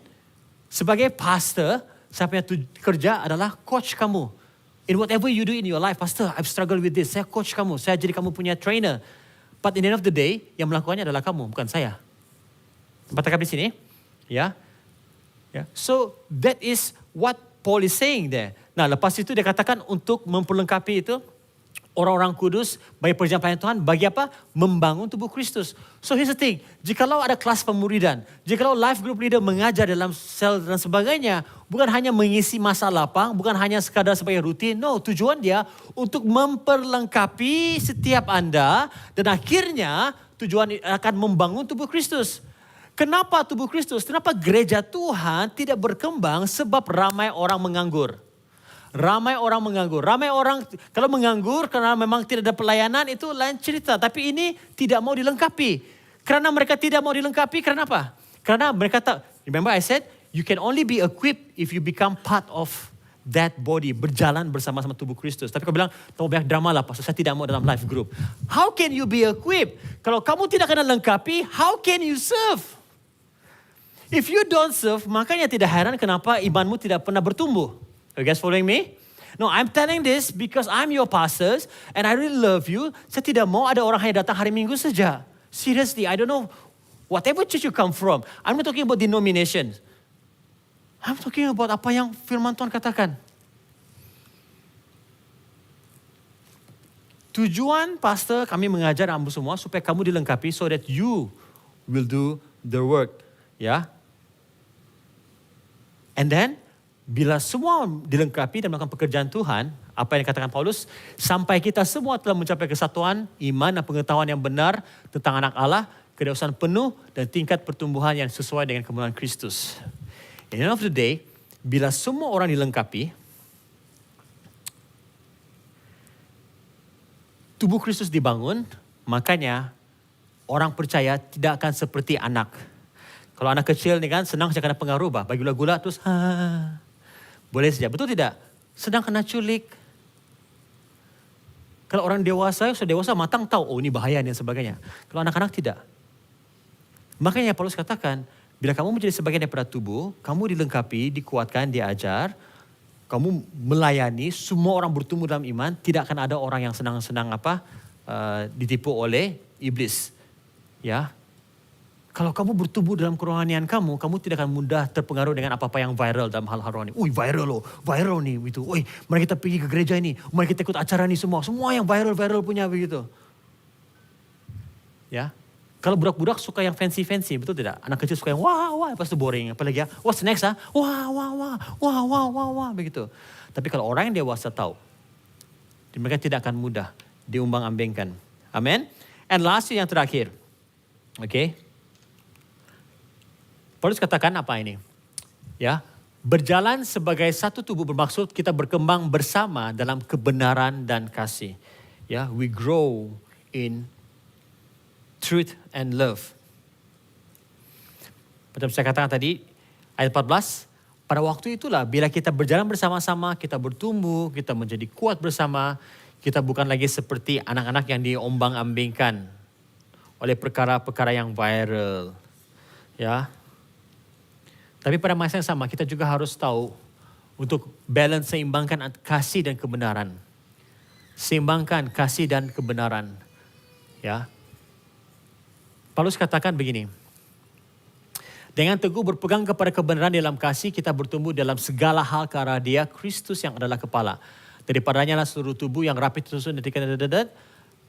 sebagai pastor, siapa yang kerja adalah coach kamu. In whatever you do in your life, pastor, I've struggled with this. Saya coach kamu, saya jadi kamu punya trainer. But in the end of the day, yang melakukannya adalah kamu, bukan saya. Baca di sini, ya. So that is what Paul is saying there. Nah, lepas itu dia katakan untuk memperlengkapi itu orang-orang kudus bagi pekerjaan pelayanan Tuhan, bagi apa? Membangun tubuh Kristus. So here's the thing, jikalau ada kelas pemuridan, jikalau life group leader mengajar dalam sel dan sebagainya, bukan hanya mengisi masa lapang, bukan hanya sekadar sebagai rutin, no, tujuan dia untuk memperlengkapi setiap Anda dan akhirnya tujuan akan membangun tubuh Kristus. Kenapa tubuh Kristus? Kenapa gereja Tuhan tidak berkembang? Sebab ramai orang menganggur. Ramai orang menganggur. Ramai orang kalau menganggur karena memang tidak ada pelayanan itu lain cerita. Tapi ini tidak mau dilengkapi. Karena mereka tidak mau dilengkapi, karena apa? Karena mereka tak, remember I said, you can only be equipped if you become part of that body. Berjalan bersama-sama tubuh Kristus. Tapi kau bilang, kamu banyak drama lah pastor, saya tidak mau dalam life group. How can you be equipped? Kalau kamu tidak kena lengkapi, how can you serve? If you don't serve, makanya tidak heran kenapa imanmu tidak pernah bertumbuh. Are you guys following me? No, I'm telling this because I'm your pastors and I really love you. Saya tidak mau ada orang hanya datang hari Minggu saja. Seriously, I don't know whatever church you come from. I'm not talking about denomination. I'm talking about apa yang firman Tuhan katakan. Tujuan pastor kami mengajar kamu semua supaya kamu dilengkapi so that you will do the work. Ya. And then, bila semua dilengkapi dan melakukan pekerjaan Tuhan, apa yang dikatakan Paulus, sampai kita semua telah mencapai kesatuan, iman dan pengetahuan yang benar tentang anak Allah, kedewasaan penuh dan tingkat pertumbuhan yang sesuai dengan kemuliaan Kristus. At the end of the day, bila semua orang dilengkapi, tubuh Kristus dibangun, makanya orang percaya tidak akan seperti anak. Kalau anak kecil ni kan senang saja kena pengaruh, bagi gula-gula terus boleh saja. Betul tidak? Sedang kena culik. Kalau orang dewasa, sudah dewasa matang tahu, oh ini bahaya dan sebagainya. Kalau anak-anak tidak. Makanya Paulus katakan, bila kamu menjadi sebagian daripada tubuh, kamu dilengkapi, dikuatkan, diajar, kamu melayani, semua orang bertumbuh dalam iman, tidak akan ada orang yang senang-senang ditipu oleh iblis. Ya. Kalau kamu bertumbuh dalam kerohanian kamu tidak akan mudah terpengaruh dengan apa-apa yang viral dalam hal-hal rohani. Viral nih gitu. Mari kita pergi ke gereja ini, mari kita ikut acara ini semua yang viral punya begitu. Ya. Kalau budak-budak suka yang fancy, betul tidak? Anak kecil suka yang wah, lepas itu boring. Apalagi ya, what's next wah, begitu. Tapi kalau orang yang dewasa tahu, mereka tidak akan mudah diumbang-ambingkan. Amin. And last yang terakhir. Okay. Paulus katakan apa ini? Ya, berjalan sebagai satu tubuh bermaksud kita berkembang bersama dalam kebenaran dan kasih. Ya, we grow in truth and love. Macam saya katakan tadi, ayat 14, pada waktu itulah bila kita berjalan bersama-sama, kita bertumbuh, kita menjadi kuat bersama, kita bukan lagi seperti anak-anak yang diombang-ambingkan oleh perkara-perkara yang viral. Ya. Tapi pada masa yang sama kita juga harus tahu untuk balance, seimbangkan kasih dan kebenaran. Seimbangkan kasih dan kebenaran. Ya. Paulus katakan begini. Dengan teguh berpegang kepada kebenaran dalam kasih, kita bertumbuh dalam segala hal ke arah Dia, Kristus yang adalah kepala. Daripadanya lah seluruh tubuh yang rapi tersusun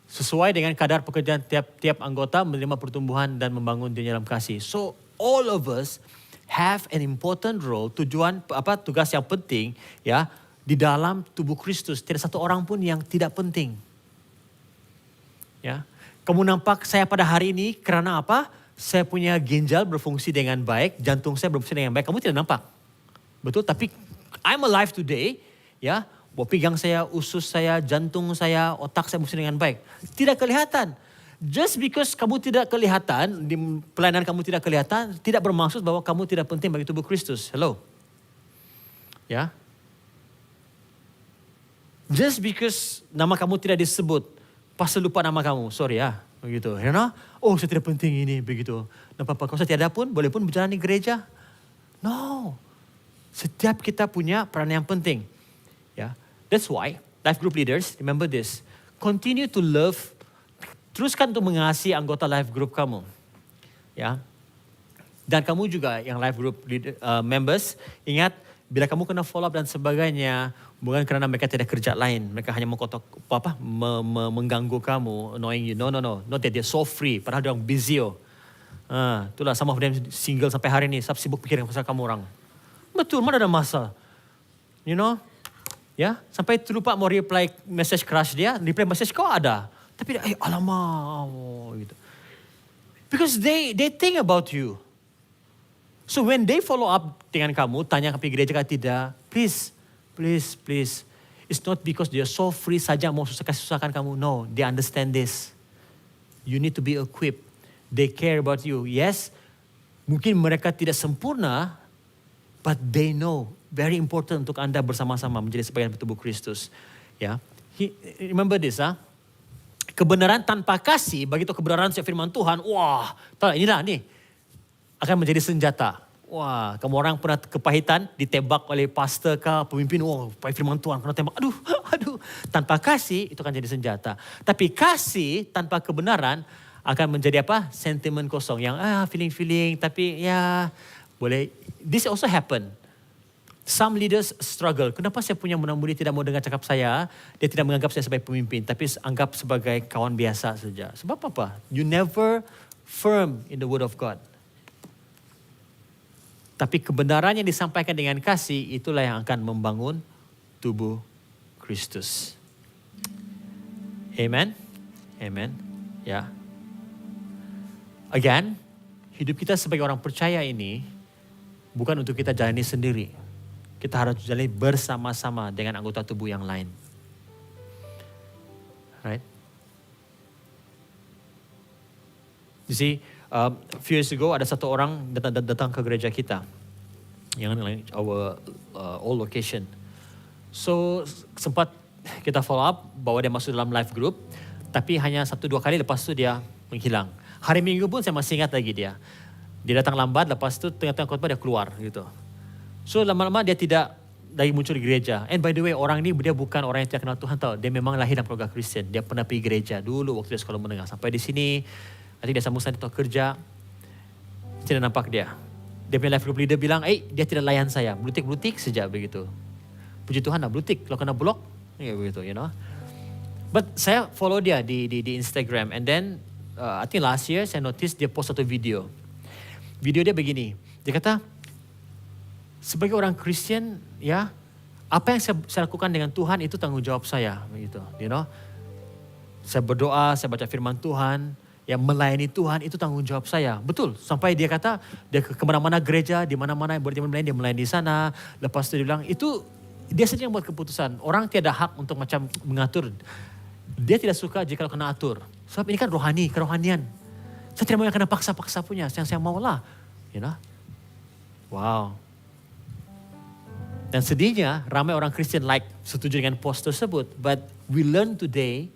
sesuai dengan kadar pekerjaan tiap-tiap anggota menerima pertumbuhan dan membangun di dalam kasih. So all of us have an important role, tugas yang penting ya di dalam tubuh Kristus. Tidak satu orang pun yang tidak penting. Ya. Kamu nampak saya pada hari ini karena apa? Saya punya ginjal berfungsi dengan baik, jantung saya berfungsi dengan baik. Kamu tidak nampak. Betul, tapi I'm alive today, ya. Buah pinggang saya, usus saya, jantung saya, otak saya berfungsi dengan baik. Tidak kelihatan. Just because kamu tidak kelihatan, di pelayanan kamu tidak kelihatan, tidak bermaksud bahwa kamu tidak penting bagi tubuh Kristus. Hello. Ya. Just because nama kamu tidak disebut, pasti lupa nama kamu, sorry ya. Begitu, you know? Oh, saya tidak penting ini, begitu. Dan apa kalau saya tiada pun, boleh pun berjalan di gereja? No. Setiap kita punya peran yang penting. Ya, that's why life group leaders, remember this. Continue to love, teruskan untuk mengasihi anggota life group kamu. Ya. Dan kamu juga yang life group members, ingat bila kamu kena follow up dan sebagainya, bukan kerana mereka tidak kerja lain. Mereka hanya mengganggu kamu, annoying you. No. Not that they're so free. Padahal dia orang busy. Itulah some of them single sampai hari ini. Sebab sibuk pikirin pasal kamu orang. Betul, mana ada masa. You know? Ya, sampai terlupa mau reply message crush dia. Reply message kau ada. Tapi alamak. Gitu. Because they think about you. So when they follow up dengan kamu, tanya ke gereja atau tidak, please. It's not because they are so free saja mau susahkan kamu. No, they understand this. You need to be equipped. They care about you. Yes, mungkin mereka tidak sempurna, but they know. Very important untuk Anda bersama-sama menjadi sebagian tubuh Kristus. Ya, remember this, kebenaran tanpa kasih, begitu kebenaran firman Tuhan, wah, inilah nih. Akan menjadi senjata. Wah, kamu orang pernah kepahitan, ditembak oleh pastor ke pemimpin, firman Tuhan pernah tembak. Aduh. Tanpa kasih, itu akan jadi senjata. Tapi kasih tanpa kebenaran akan menjadi apa? Sentimen kosong. Yang feeling, tapi ya boleh. This also happen. Some leaders struggle. Kenapa saya punya murid tidak mau dengar cakap saya? Dia tidak menganggap saya sebagai pemimpin, tapi anggap sebagai kawan biasa saja. Sebab apa? You never firm in the word of God. Tapi kebenaran yang disampaikan dengan kasih, itulah yang akan membangun tubuh Kristus. Amen. Ya. Again, hidup kita sebagai orang percaya ini bukan untuk kita jalani sendiri. Kita harus jalani bersama-sama dengan anggota tubuh yang lain. Right? You see, a few years ago ada satu orang datang ke gereja kita yang our old location. So sempat kita follow up bawa dia masuk dalam life group, tapi hanya 1-2 kali lepas tu dia menghilang. Hari Minggu pun saya masih ingat lagi dia. Dia datang lambat, lepas tu tengah-tengah khotbah dia keluar gitu. So lama-lama dia tidak lagi muncul di gereja. And by the way, orang ni dia bukan orang yang tidak kenal Tuhan tau. Dia memang lahir dalam keluarga Kristen. Dia pernah pergi gereja dulu waktu dia sekolah menengah. Sampai di sini, nanti dia sambung sana kerja. Tidak nampak dia. Dia punya life group leader bilang, dia tidak layan saya. Blutik saja begitu. Puji Tuhan lah, blutik. Kalau kena blok, ya begitu, you know. But saya follow dia di Instagram. And then, I think last year saya notice dia post satu video. Video dia begini. Dia kata, sebagai orang Kristen, ya, apa yang saya lakukan dengan Tuhan itu tanggung jawab saya, begitu, you know. Saya berdoa, saya baca firman Tuhan, yang melayani Tuhan itu tanggung jawab saya. Betul, sampai dia kata, dia kemana-mana gereja, di mana-mana dia melayani di sana. Lepas itu dia bilang, itu dia saja yang buat keputusan. Orang tiada hak untuk macam mengatur. Dia tidak suka jika kena atur. Sebab ini kan rohani, kerohanian. Saya tidak mau yang kena paksa-paksa punya, yang saya maulah, you know. Wow. Dan sedihnya ramai orang Kristen setuju dengan post tersebut. But we learn today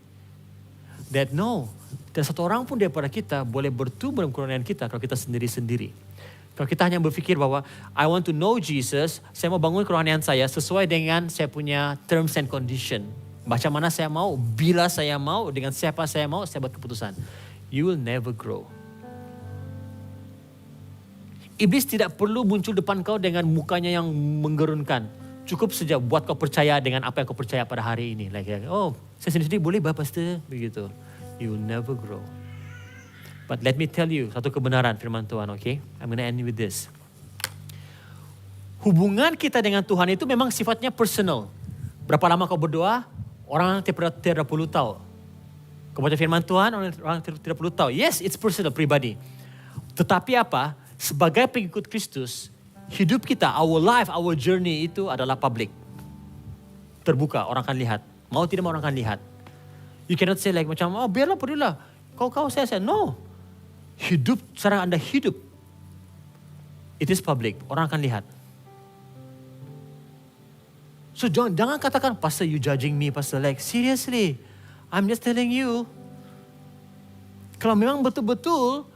that no, tidak satu orang pun daripada kita boleh bertumbuh dalam kerohanian kita kalau kita sendiri-sendiri. Kalau kita hanya berfikir bahwa I want to know Jesus, saya mau bangun kerohanian saya sesuai dengan saya punya terms and condition. Macam mana saya mau, bila saya mau, dengan siapa saya mau, saya buat keputusan. You will never grow. Iblis tidak perlu muncul depan kau dengan mukanya yang menggerunkan. Cukup saja buat kau percaya dengan apa yang kau percaya pada hari ini. Like, oh, saya sendiri boleh pastor, begitu. You will never grow. But let me tell you satu kebenaran firman Tuhan, okay? I'm going to end with this. Hubungan kita dengan Tuhan itu memang sifatnya personal. Berapa lama kau berdoa? Orang tidak perlu tahu. Kau baca firman Tuhan, orang tidak perlu tahu. Yes, it's personal, pribadi. Tetapi apa? Sebagai pengikut Kristus, hidup kita, our life, our journey itu adalah public. Terbuka, orang akan lihat. Mau tidak mau orang akan lihat. You cannot say like macam, oh biarlah, pergilah. Kau saya. No. Hidup, cara Anda hidup. It is public. Orang akan lihat. So jangan katakan, Pastor you judging me, Pastor. Like seriously. I'm just telling you. Kalau memang betul-betul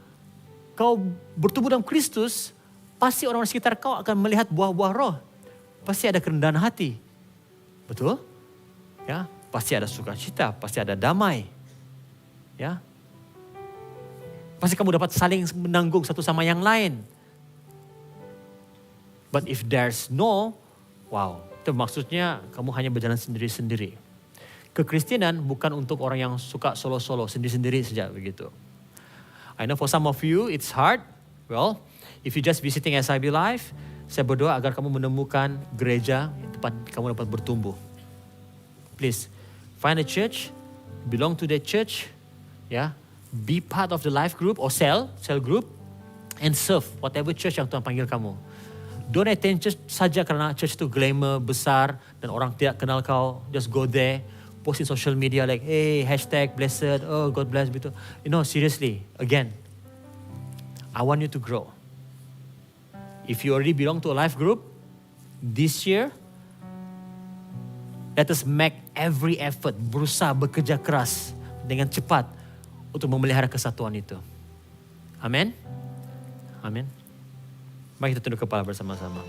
kau bertumbuh dalam Kristus, pasti orang sekitar kau akan melihat buah-buah roh. Pasti ada kerendahan hati. Betul? Ya, pasti ada sukacita, pasti ada damai. Ya. Pasti kamu dapat saling menanggung satu sama yang lain. But if there's no, wow, itu maksudnya kamu hanya berjalan sendiri-sendiri. Kekristenan bukan untuk orang yang suka solo-solo, sendiri-sendiri saja begitu. I know for some of you it's hard. Well, if you just visiting SIB Life, saya berdoa agar kamu menemukan gereja tempat kamu dapat bertumbuh. Please, find a church, belong to that church, ya. Be part of the life group or cell group, and serve whatever church yang Tuhan panggil kamu. Don't attend church saja karena church itu glamour, besar, dan orang tidak kenal kau. Just go there, post in social media like, hey, hashtag blessed, oh God bless, gitu. You know, seriously, again, I want you to grow. If you already belong to a life group, this year, let us make every effort, berusaha bekerja keras dengan cepat untuk memelihara kesatuan itu. Amin. Amin. Mari kita tunduk kepala bersama-sama.